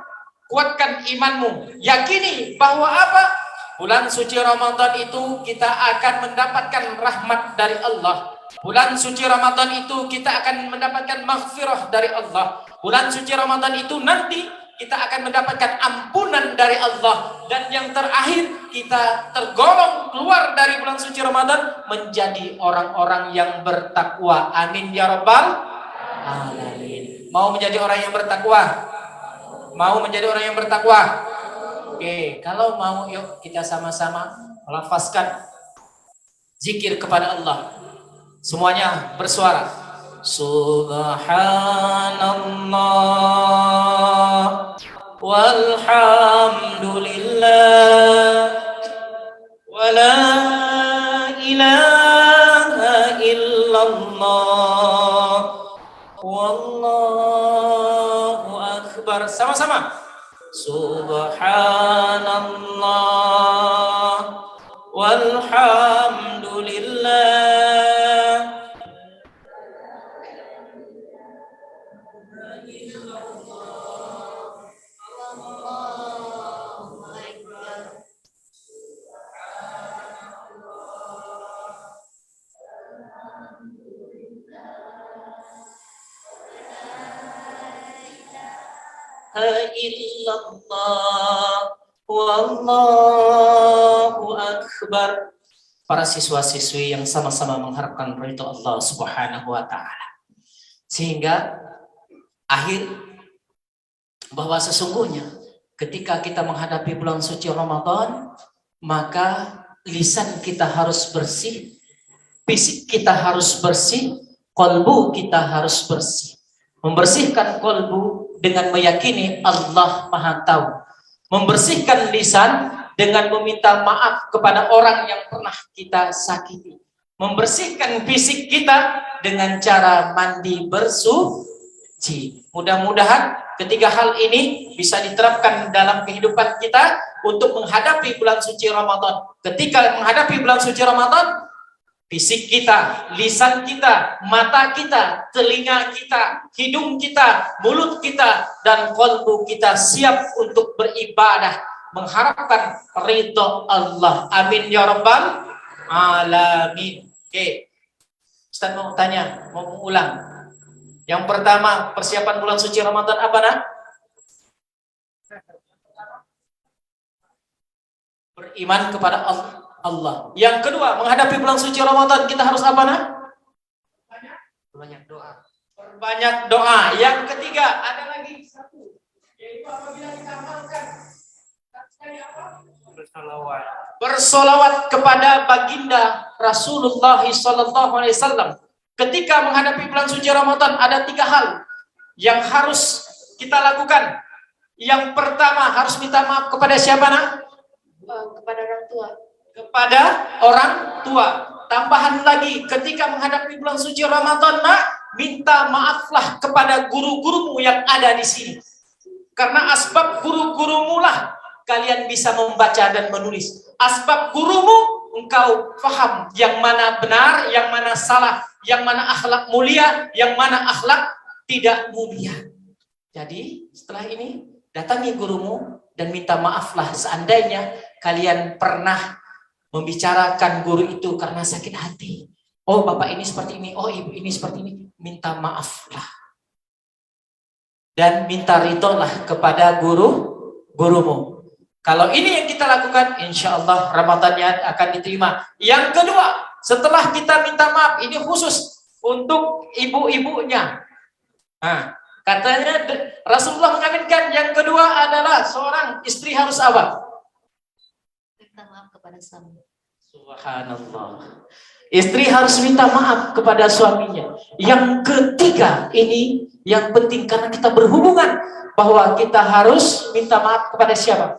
kuatkan imanmu. Yakini bahwa apa? Bulan suci Ramadan itu kita akan mendapatkan rahmat dari Allah. Bulan suci Ramadan itu kita akan mendapatkan maghfirah dari Allah. Bulan suci Ramadan itu nanti kita akan mendapatkan ampunan dari Allah. Dan yang terakhir, kita tergolong keluar dari bulan suci Ramadan menjadi orang-orang yang bertakwa. Amin ya rabbal alamin. Mau menjadi orang yang bertakwa? Mau menjadi orang yang bertakwa? Oke, kalau mau yuk kita sama-sama melafazkan zikir kepada Allah. Semuanya bersuara. Subhanallah walhamdulillah wa la ilaha illallah wallahu akbar. Sama-sama. Subhanallah walhamdulillah illallah wallahu akbar. Para siswa-siswi yang sama-sama mengharapkan ridho Allah Subhanahu wa Ta'ala, sehingga akhir bahwa sesungguhnya ketika kita menghadapi bulan suci Ramadan, maka lisan kita harus bersih, fisik kita harus bersih, kolbu kita harus bersih. Membersihkan kolbu dengan meyakini Allah Maha Tahu. Membersihkan lisan dengan meminta maaf kepada orang yang pernah kita sakiti. Membersihkan fisik kita dengan cara mandi bersuci. Mudah-mudahan ketiga hal ini bisa diterapkan dalam kehidupan kita untuk menghadapi bulan suci Ramadan. Ketika menghadapi bulan suci Ramadan, fisik kita, lisan kita, mata kita, telinga kita, hidung kita, mulut kita, dan qalbu kita siap untuk beribadah, mengharapkan ridho Allah. Amin ya rabbal alamin. Oke, Ustaz mau tanya, mau mengulang. Yang pertama, persiapan bulan suci Ramadan apa, Nak? Beriman kepada Allah. Yang kedua, menghadapi bulan suci Ramadan kita harus apa, Nak? Banyak doa. Banyak doa. Yang ketiga, ada lagi satu, yaitu apabila kita amalkan bersolawat kepada baginda Rasulullah SAW. Ketika menghadapi bulan suci Ramadan ada 3 hal yang harus kita lakukan. Yang pertama, harus minta maaf kepada siapa, Nak? Kepada orang tua. Kepada orang tua. Tambahan lagi, ketika menghadapi bulan suci Ramadan, Nak, minta maaflah kepada guru-gurumu yang ada di sini. Karena asbab guru-gurumu lah kalian bisa membaca dan menulis. Asbab gurumu, engkau faham yang mana benar, yang mana salah, yang mana akhlak mulia, yang mana akhlak tidak mulia. Jadi setelah ini datangi gurumu dan minta maaflah seandainya kalian pernah membicarakan guru itu karena sakit hati. Oh, bapak ini seperti ini, oh ibu ini seperti ini. Minta maaflah. Dan minta ridholah kepada gurumu. Kalau ini yang kita lakukan, insya Allah Ramadannya akan diterima. Yang kedua, setelah kita minta maaf, ini khusus untuk ibu-ibunya. Nah, katanya Rasulullah mengaminkan yang kedua adalah seorang istri harus apa? Minta maaf kepada suami. Subhanallah. Istri harus minta maaf kepada suaminya. Yang ketiga, ini yang penting karena kita berhubungan bahwa kita harus minta maaf kepada siapa?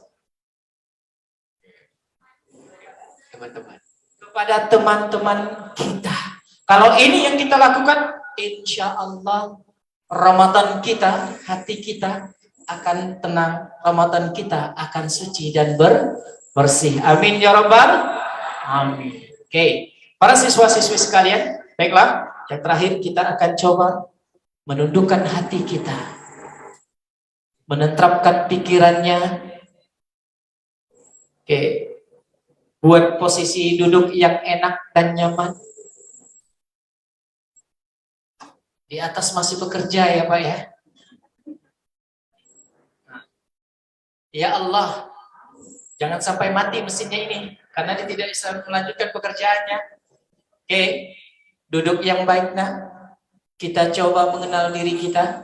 Teman-teman. Kepada teman-teman kita. Kalau ini yang kita lakukan, insya Allah Ramadan kita, hati kita akan tenang. Ramadan kita akan suci dan bersih. Amin ya Rabbal. Amin. Oke. Para siswa-siswi sekalian, baiklah, yang terakhir kita akan coba menundukkan hati kita, menentrapkan pikirannya. Oke, buat posisi duduk yang enak dan nyaman. Di atas masih bekerja ya Pak ya. Ya Allah, jangan sampai mati mesinnya ini, karena dia tidak bisa melanjutkan pekerjaannya. Oke, duduk yang baik, Nak. Kita coba mengenal diri kita.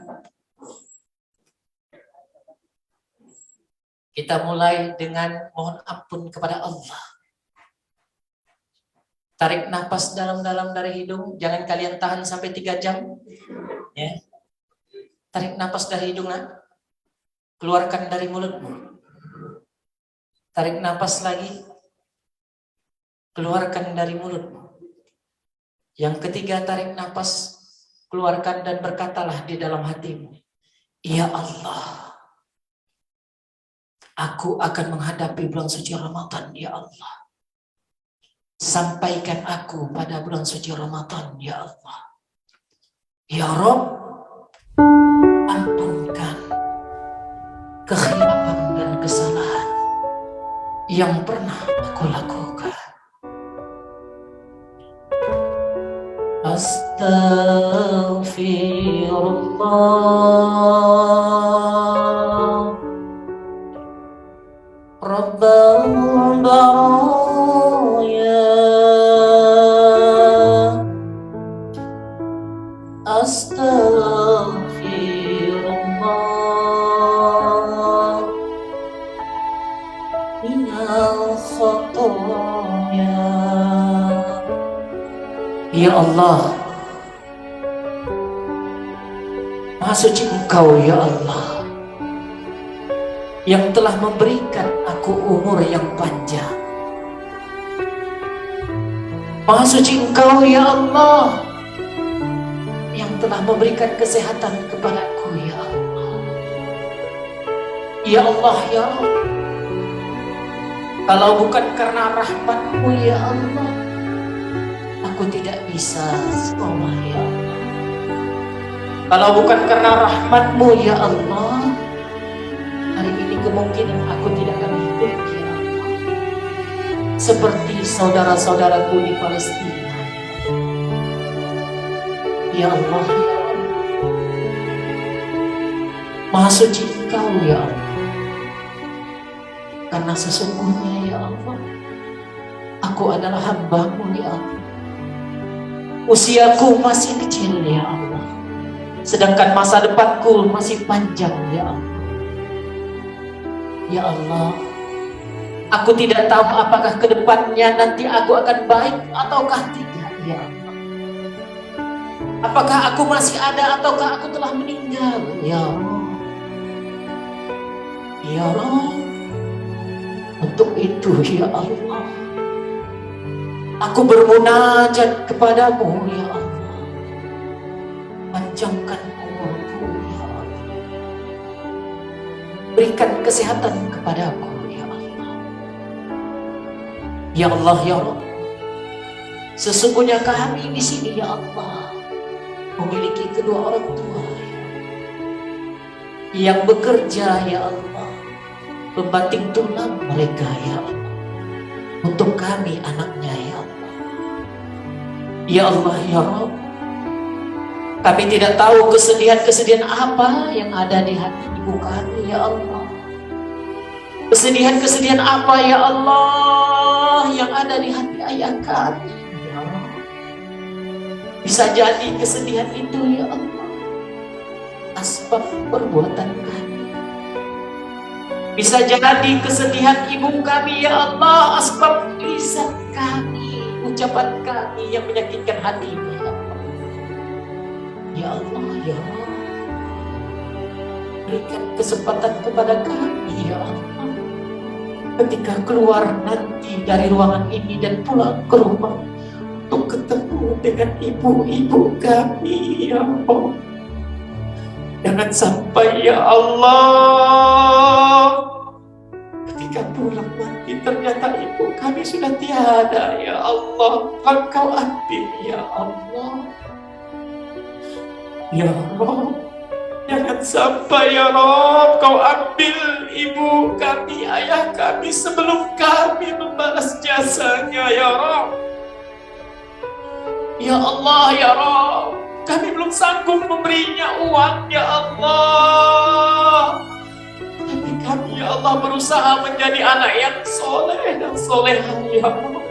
Kita mulai dengan mohon ampun kepada Allah. Tarik nafas dalam-dalam dari hidung. Jangan kalian tahan sampai 3 jam. Ya. Tarik nafas dari hidung, Nak. Keluarkan dari mulutmu. Tarik nafas lagi. Keluarkan dari mulutmu. Yang ketiga, tarik nafas, keluarkan dan berkatalah di dalam hatimu, ya Allah, aku akan menghadapi bulan suci Ramadan, ya Allah. Sampaikan aku pada bulan suci Ramadan, ya Allah. Ya Rabb, ampunkan kekhilafan dan kesalahan yang pernah aku lakukan. Astaghfirullah Rabbal baraya Astaghfirullah minal khotoya. Ya Allah, Maha suci Engkau ya Allah, yang telah memberikan aku umur yang panjang. Maha suci Engkau ya Allah, yang telah memberikan kesehatan kepadaku ya Allah. Ya Allah ya Allah, kalau bukan karena rahmat-Mu ya Allah, aku tidak bisa sekolah ya Allah. Kalau bukan karena rahmat-Mu ya Allah, hari ini kemungkinan aku tidak akan hidup ya Allah. Seperti saudara-saudaraku di Palestina. Ya Allah, ya Allah. Maha suci Engkau ya Allah. Karena sesungguhnya ya Allah, aku adalah hamba-Mu ya Allah. Usiaku masih kecil ya Allah, sedangkan masa depanku masih panjang ya Allah. Ya Allah, aku tidak tahu apakah kedepannya nanti aku akan baik ataukah tidak ya Allah. Apakah aku masih ada ataukah aku telah meninggal ya Allah. Ya Allah, untuk itu ya Allah, aku bermunajat kepadamu ya Allah. Panjangkan umurku ya Allah. Berikan kesehatan kepadaku ya Allah. Ya Allah ya Allah, sesungguhnya kami di sini ya Allah memiliki kedua orang tua yang bekerja ya Allah, membanting tulang mereka ya Allah untuk kami anaknya ya Allah. Ya Allah ya Rabb, kami tidak tahu kesedihan-kesedihan apa yang ada di hati ibu kami ya Allah. Kesedihan-kesedihan apa ya Allah yang ada di hati ayah kami ya Allah. Bisa jadi kesedihan itu ya Allah asbab perbuatan kami. Bisa jadi kesedihan ibu kami ya Allah asbab lisan kami, ucapan kami yang menyakitkan hatimu ya Allah. Ya Allah ya Allah, berikan kesempatan kepada kami ya Allah, ketika keluar nanti dari ruangan ini dan pulang ke rumah untuk ketemu dengan ibu-ibu kami ya Allah. Jangan sampai ya Allah ketika pulang nanti ternyata ibu kami sudah tiada ya Allah. Engkau ambil ya Allah. Ya Rabb, jangan sampai ya Rabb Kau ambil ibu kami, ayah kami sebelum kami membalas jasanya ya Rabb. Ya Allah ya Rabb, kami belum sanggup memberinya uang ya Allah. Tapi kami ya Allah berusaha menjadi anak yang soleh dan solehah ya Allah.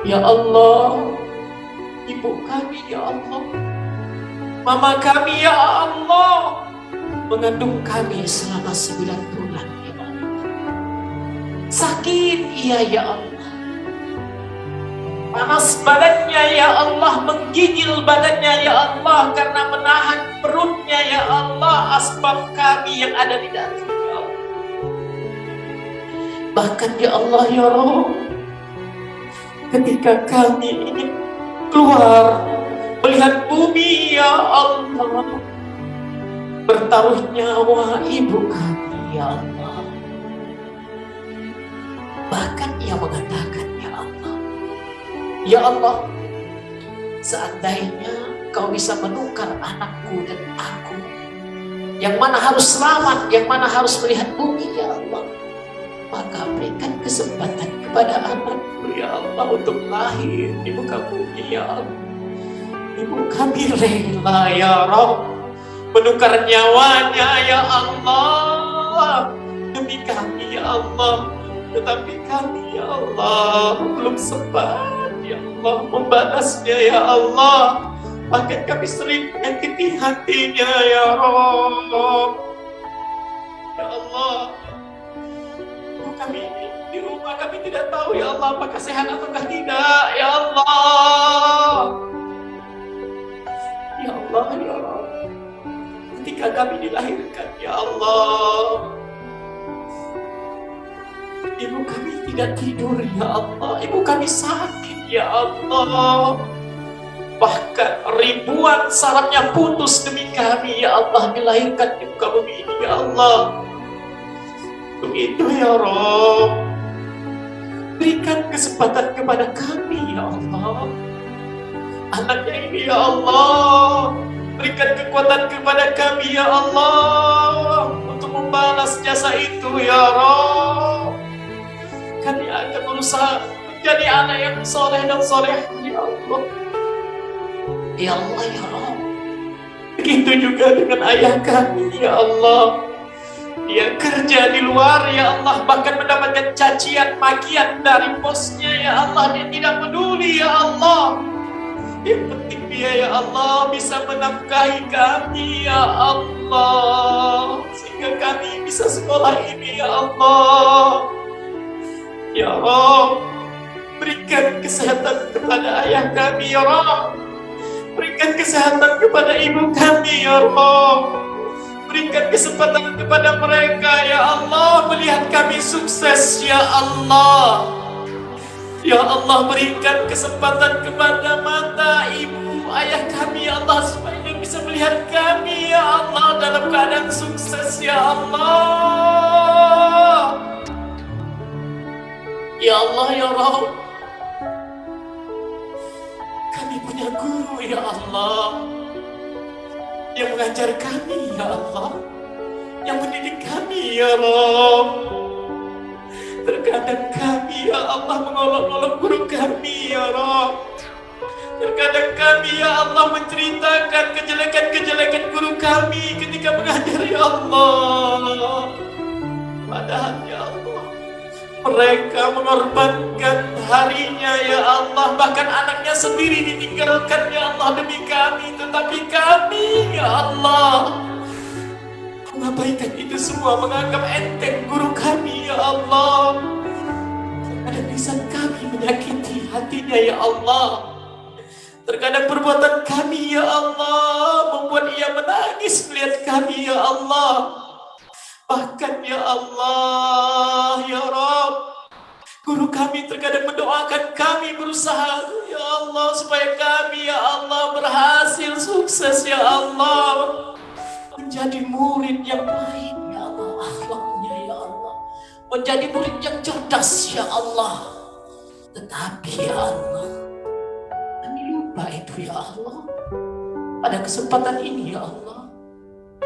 Ya Allah, ibu kami ya Allah, mama kami ya Allah, mengandung kami selama 9 bulan ya Allah. Sakit iya ya Allah, panas badannya ya Allah, menggigil badannya ya Allah, karena menahan perutnya ya Allah asbab kami yang ada di dalam ya Allah. Bahkan ya Allah ya Rabb, ketika kami ingin keluar melihat bumi ya Allah, bertaruh nyawa ibu kami ya Allah. Bahkan ia mengatakan ya Allah, ya Allah, seandainya Kau bisa menukar anakku dan aku, yang mana harus selamat, yang mana harus melihat bumi ya Allah, maka berikan kesempatan kepada anakku ya Allah untuk lahir di muka bumi ya Allah. Ibu kami rela ya Rabb menukar nyawanya ya Allah demi kami ya Allah, tetapi kami ya Allah belum sempat ya Allah membalasnya ya Allah. Bahkan kami sering menyakiti hatinya ya Rabb. Ya Allah, kami di rumah kami tidak tahu ya Allah apakah sehat ataukah tidak ya Allah. Ya Allah ya Rabb, ketika kami dilahirkan ya Allah, ibu kami tidak tidur ya Allah, ibu kami sakit ya Allah. Bahkan ribuan sarafnya putus demi kami ya Allah, dilahirkan di muka bumi ini ya Allah. Begitu ya Rabb, berikan kesempatan kepada kami ya Allah, anaknya ini ya Allah, berikan kekuatan kepada kami ya Allah untuk membalas jasa itu ya Rabb. Kami akan berusaha menjadi anak yang soleh dan soleh ya Allah. Ya Allah ya Rabb, Begitu juga dengan ayah kami, ya Allah. Dia kerja di luar, ya Allah, bahkan mendapatkan cacian, makian dari bosnya, ya Allah. Dia tidak peduli, ya Allah. Yang penting dia, ya Allah, bisa menafkahi kami, ya Allah, sehingga kami bisa sekolah ini, ya Allah. Ya Allah, berikan kesehatan kepada ayah kami, ya Allah. Berikan kesehatan kepada ibu kami, ya Allah. Berikan kesempatan kepada mereka, ya Allah, melihat kami sukses, ya Allah. Ya Allah, berikan kesempatan kepada mata ibu ayah kami, ya Allah, supaya bisa melihat kami, ya Allah, dalam keadaan sukses, ya Allah. Ya Allah, ya Rabb, kami punya guru, ya Allah, yang mengajar kami, ya Allah, yang mendidik kami, ya Rabb. Terkadang kami, ya Allah, mengolok-olok guru kami, ya Rabb. Terkadang kami, ya Allah, menceritakan kejelekan-kejelekan guru kami ketika mengajar, ya Allah. Padahal, ya Allah, mereka mengorbankan harinya, ya Allah, bahkan anaknya sendiri ditinggalkan, ya Allah, demi kami. Tetapi kami, ya Allah, mengabaikan itu semua, menganggap enteng guru kami, ya Allah. Terkadang lisan kami menyakiti hatinya, ya Allah. Terkadang perbuatan kami, ya Allah, membuat ia menangis melihat kami, ya Allah. Bahkan, ya Allah, ya Rabb, guru kami terkadang mendoakan kami berusaha, ya Allah, supaya kami, ya Allah, berhasil sukses, ya Allah, menjadi murid yang baik, ya Allah, akhlaknya, ya Allah, menjadi murid yang cerdas, ya Allah. Tetapi, ya Allah, kami lupa itu, ya Allah. Pada kesempatan ini, ya Allah,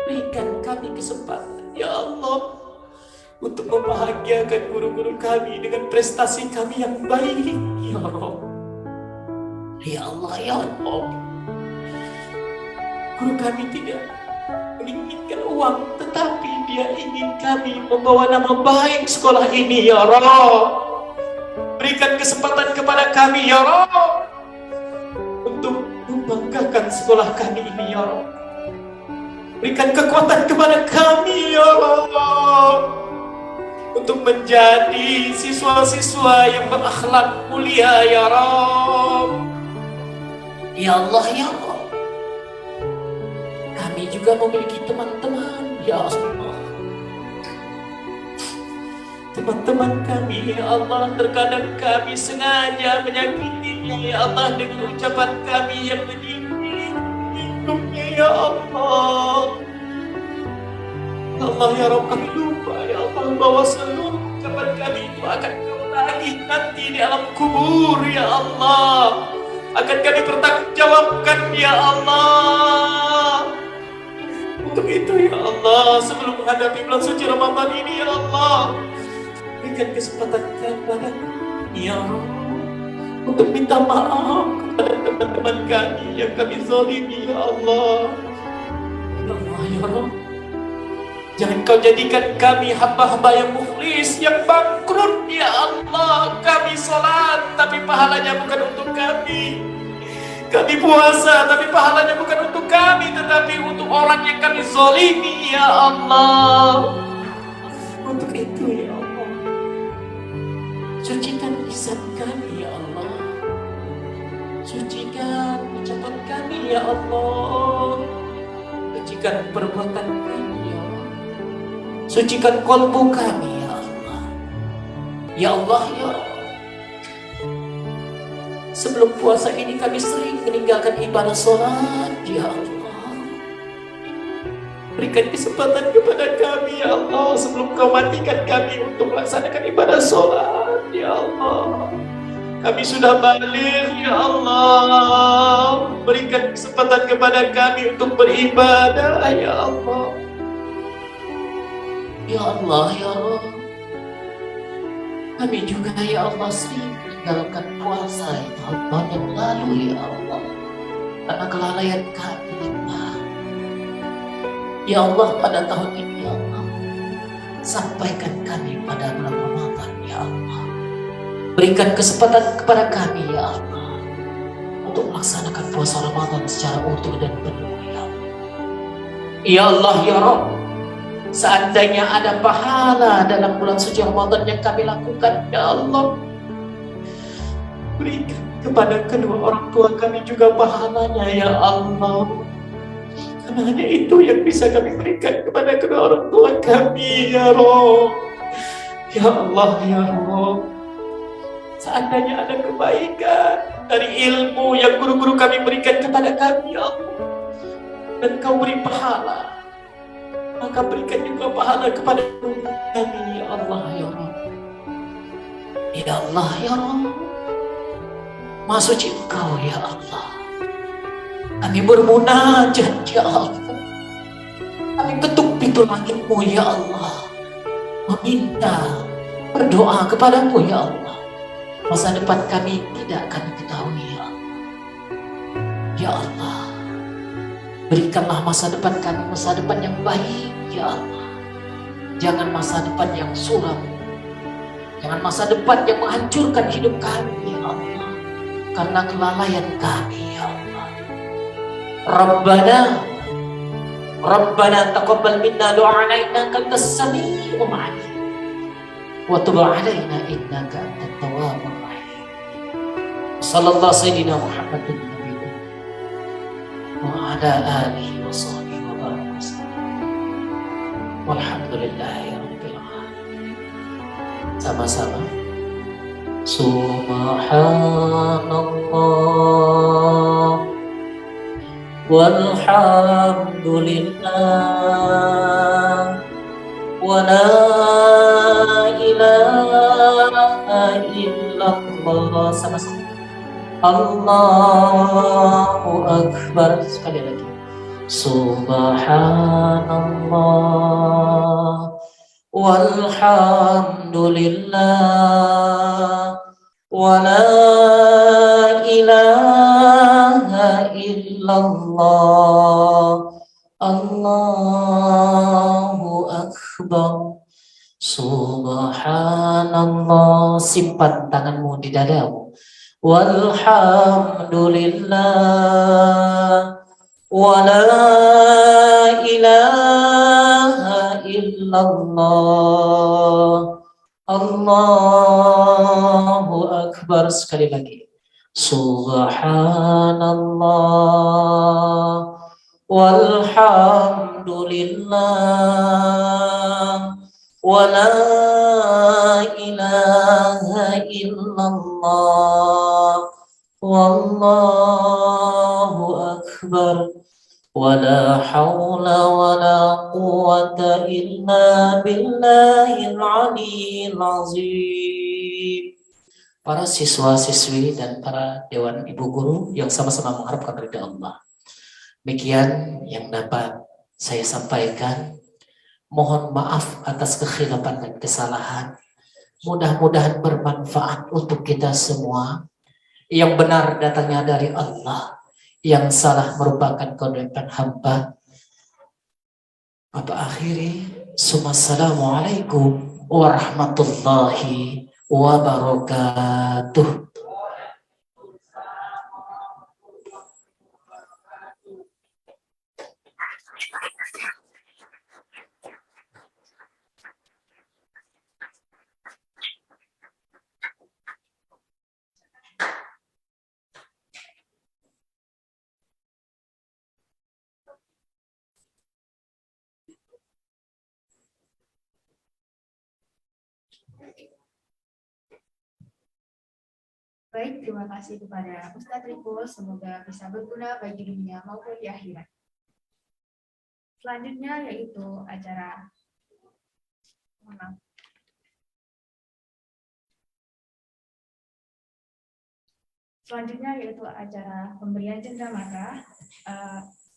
berikan kami kesempatan, ya Allah, untuk membahagiakan guru-guru kami dengan prestasi kami yang baik, ya Allah. Ya Allah, ya Allah, guru kami tidak menginginkan uang, tetapi dia ingin kami membawa nama baik sekolah ini, ya Allah. Berikan kesempatan kepada kami, ya Allah, untuk membanggakan sekolah kami ini, ya Allah. Berikan kekuatan kepada kami, ya Allah, untuk menjadi siswa-siswa yang berakhlak mulia, ya Rabb. Ya Allah, ya Allah, kami juga memiliki teman-teman, ya Allah. Teman-teman kami, ya Allah, terkadang kami sengaja menyakitinya, ya Allah, dengan ucapan kami yang menyinggung hidupnya, ya Allah. Ya Allah, ya Rabb, kami lupa, ya Allah, bahwa seluruh ucapan kami itu akan kau tagih nanti di alam kubur, ya Allah. Akan kami pertanggungjawabkan, ya Allah. Untuk itu, ya Allah, sebelum menghadapi bulan suci Ramadan ini, ya Allah, berikan kesempatan kepada kami, ya Allah, untuk minta maaf kepada teman-teman kami yang kami zalimi, ya Allah. Ya Allah, ya Rabb, jangan kau jadikan kami hamba-hamba yang mukhlis, yang bangkrut, ya Allah. Kami sholat, tapi pahalanya bukan untuk kami. Kami puasa, tapi pahalanya bukan untuk kami, tetapi untuk orang yang kami zalimi, ya Allah. Untuk itu, ya Allah, sucikan lisan kami, ya Allah. Sucikan ucapan kami, ya Allah. Sucikan perbuatan kami, ya Allah. Sucikan kolbu kami, ya Allah. Ya Allah, ya Allah, sebelum puasa ini kami sering meninggalkan ibadah sholat, ya Allah. Berikan kesempatan kepada kami, ya Allah, sebelum kau matikan kami untuk melaksanakan ibadah sholat, ya Allah. Kami sudah balik, ya Allah. Berikan kesempatan kepada kami untuk beribadah, ya Allah. Ya Allah, ya Allah, kami juga, ya Allah, sering meninggalkan puasa Ramadan yang lalu, ya Allah, karena kelalaian kami, Pak. Ya Allah, pada tahun ini ya Allah, sampaikan kami pada bulan Ramadan ya Allah. Berikan kesempatan kepada kami ya Allah untuk melaksanakan puasa Ramadan secara utuh dan penuh ya Allah. Ya Allah ya Rabb, seandainya ada pahala dalam bulan suci Ramadan yang kami lakukan ya Allah, berikan kepada kedua orang tua kami juga pahalanya ya Allah. Karena hanya itu yang bisa kami berikan kepada kedua orang tua kami ya Rabb. Ya Allah ya Rabb, seandainya ada kebaikan dari ilmu yang guru-guru kami berikan kepada kami ya Allah, dan kau beri pahala, maka berikan juga pahala kepada kami ya Allah ya Rabb. Ya Allah ya Rabb, Maha suci Engkau ya Allah. Kami bermunajat ya Allah, kami ketuk pintu langit-Mu ya Allah, meminta, berdoa kepadamu ya Allah. Masa depan kami tidak kami ketahui ya Allah. Ya Allah, berikanlah masa depan kami masa depan yang baik ya Allah. Jangan masa depan yang suram, jangan masa depan yang menghancurkan hidup kami ya Allah, karena kelalaian kami ya Allah. Rabbana taqabbal minna du'ana innaka antas sami'ul 'alim wa tub 'alaina innaka antat tawwabur rahim. Sallallahu sayyidina Muhammadin nabiyyi wa ala alihi wa sahbihi wa baraka wasallam. Walhamdulillahi rabbil alamin. Sama-sama. Subhanallah walhamdulillah wa la ilaha illallah. Sama-sama. Allahu Akbar. Sekali lagi. Subhanallah walhamdulillah wa la ilaha illallah. Allahu Akbar. Subhanallah. Simpan tanganmu di dadamu. Walhamdulillah wa la ilaha illallah. Allahu Akbar. Sekali lagi. Subhanallah walhamdulillah wa la ilaha illallah. Wallahu Akbar. Wa la hawla wa la quwwata illa billahil aliyyil azim. Para siswa-siswi dan para dewan ibu guru yang sama-sama mengharapkan ridha Allah. Demikian yang dapat saya sampaikan. Mohon maaf atas kekhilafan dan kesalahan. Mudah-mudahan bermanfaat untuk kita semua. Yang benar datangnya dari Allah, yang salah merupakan kehendak hamba. Bapak akhiri, Assalamualaikum warahmatullahi wabarakatuh. Baik, terima kasih kepada Ustadz Riko. Semoga bisa berguna baik di dunia maupun di akhirat. Selanjutnya yaitu acara pemberian cenderamata.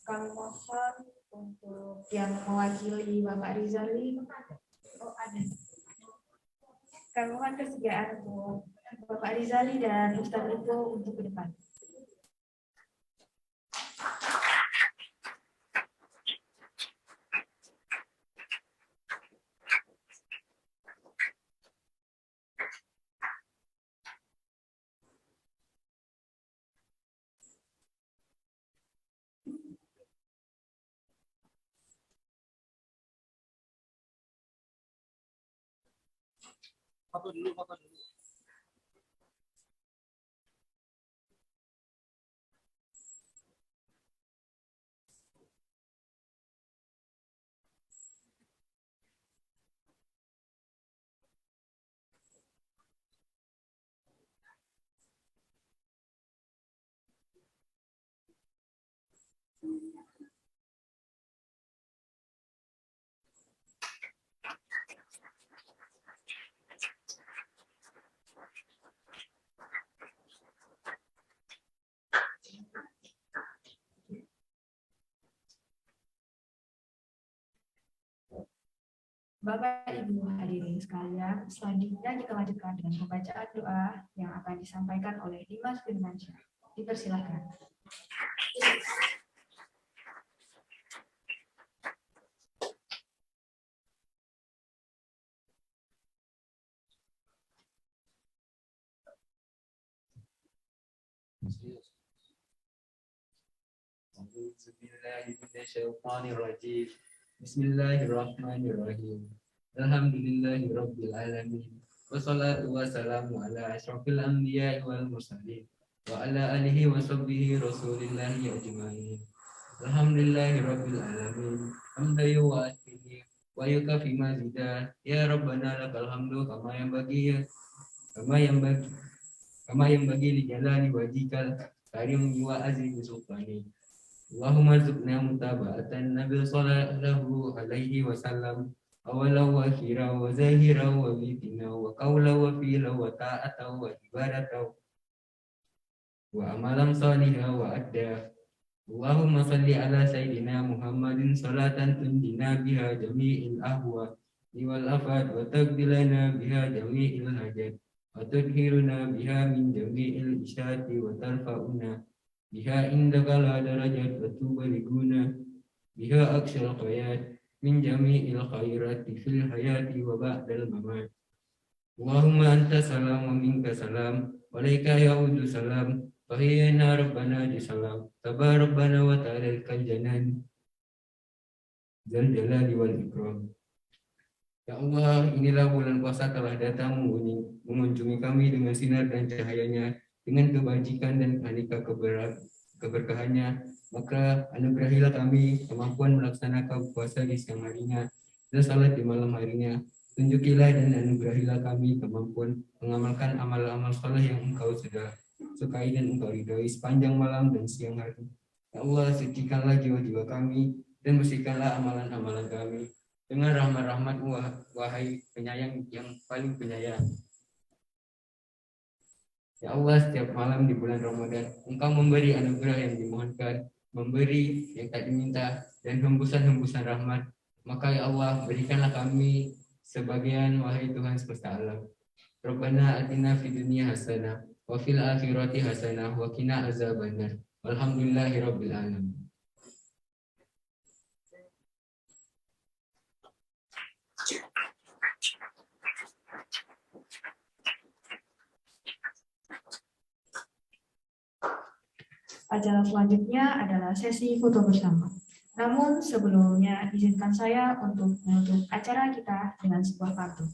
Kami mohon untuk yang mewakili Bapak Rizali. Ada. Kami mohon kesediaan untuk Bapak Rizali dan Ustadz Riko untuk ke depan. Bapak Ibu hadirin sekalian, selanjutnya kita lanjutkan dengan pembacaan doa yang akan disampaikan oleh Dimas Firmansyah. Dipersilakan. Bismillahirrahmanirrahim. Bismillahirrahmanirrahim. Alhamdulillahirabbil alamin. Wassalatu wassalamu ala asyrofil anbiya'i wal mursalin wa ala alihi wa sahbihi rasulillahi ajmain. Alhamdulillahirabbil alamin. Hamdan yuwaffiqu wa yukafi mazida. Ya Rabbana lakal hamdu kama yang bagi li jalali wajhikal karim wa azim sultani. Allahumma rzuqna mutaba'atan nabi sallallahu alaihi wasallam awala wa akhira wa zahira wa bitina wa qawla wa fi'la wa ta'ata wa ibadata wa amalan salihah wa adda. Allahumma salli ala sayyidina Muhammadin salatan tundina biha jami'il ahwa wal afad wa taqdilana biha jami'il hajat wa tudhiruna biha min jami'il isyati wa tarfa'una biha indaka la darajat wa tubaliguna biha aksal khayat min jami'il khairati fil hayati wa ba'dal mamat. Allahumma anta salam wa minka salam wa alaika ya'udu salam fahiyana rabbana di salam tabarabbana wa ta'ala al-janan zal jalali wal ikram. Ya Allah, inilah bulan puasa telah datang mengunjungi kami dengan sinar dan cahayanya, dengan kebajikan dan aneka keberkahannya, maka anugerahilah kami kemampuan melaksanakan puasa di siang harinya dan salat di malam harinya. Tunjukilah dan anugerahilah kami kemampuan mengamalkan amal-amal saleh yang Engkau sudah sukai dan Engkau ridhoi sepanjang malam dan siang hari. Ya Allah, sucikanlah jiwa-jiwa kami dan bersihkanlah amalan-amalan kami dengan rahmat-rahmat-Mu, wahai penyayang yang paling penyayang. Ya Allah, setiap malam di bulan Ramadan, Engkau memberi anugerah yang dimohonkan, memberi yang tak diminta, dan hembusan-hembusan rahmat. Maka ya Allah, berikanlah kami sebagian, wahai Tuhan semesta alam. Rabbana atina fid dunya hasanah, wa fil akhirati hasanah, wa qina azabannar. Walhamdulillahirabbil alamin. Acara selanjutnya adalah sesi foto bersama. Namun sebelumnya izinkan saya untuk menutup acara kita dengan sebuah pantun.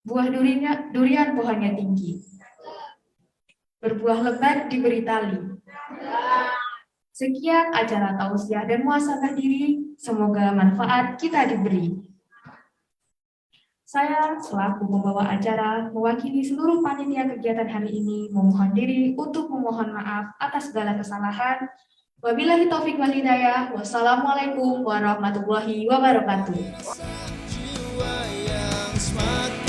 Buah durian pohonnya tinggi, berbuah lebat diberi tali. Sekian acara tausiah dan muhasabah diri, semoga manfaat kita diberi. Saya selaku pembawa acara mewakili seluruh panitia kegiatan hari ini memohon diri untuk memohon maaf atas segala kesalahan. Wabillahi taufik wal hidayah. Wassalamualaikum warahmatullahi wabarakatuh. Jiwa yang semakin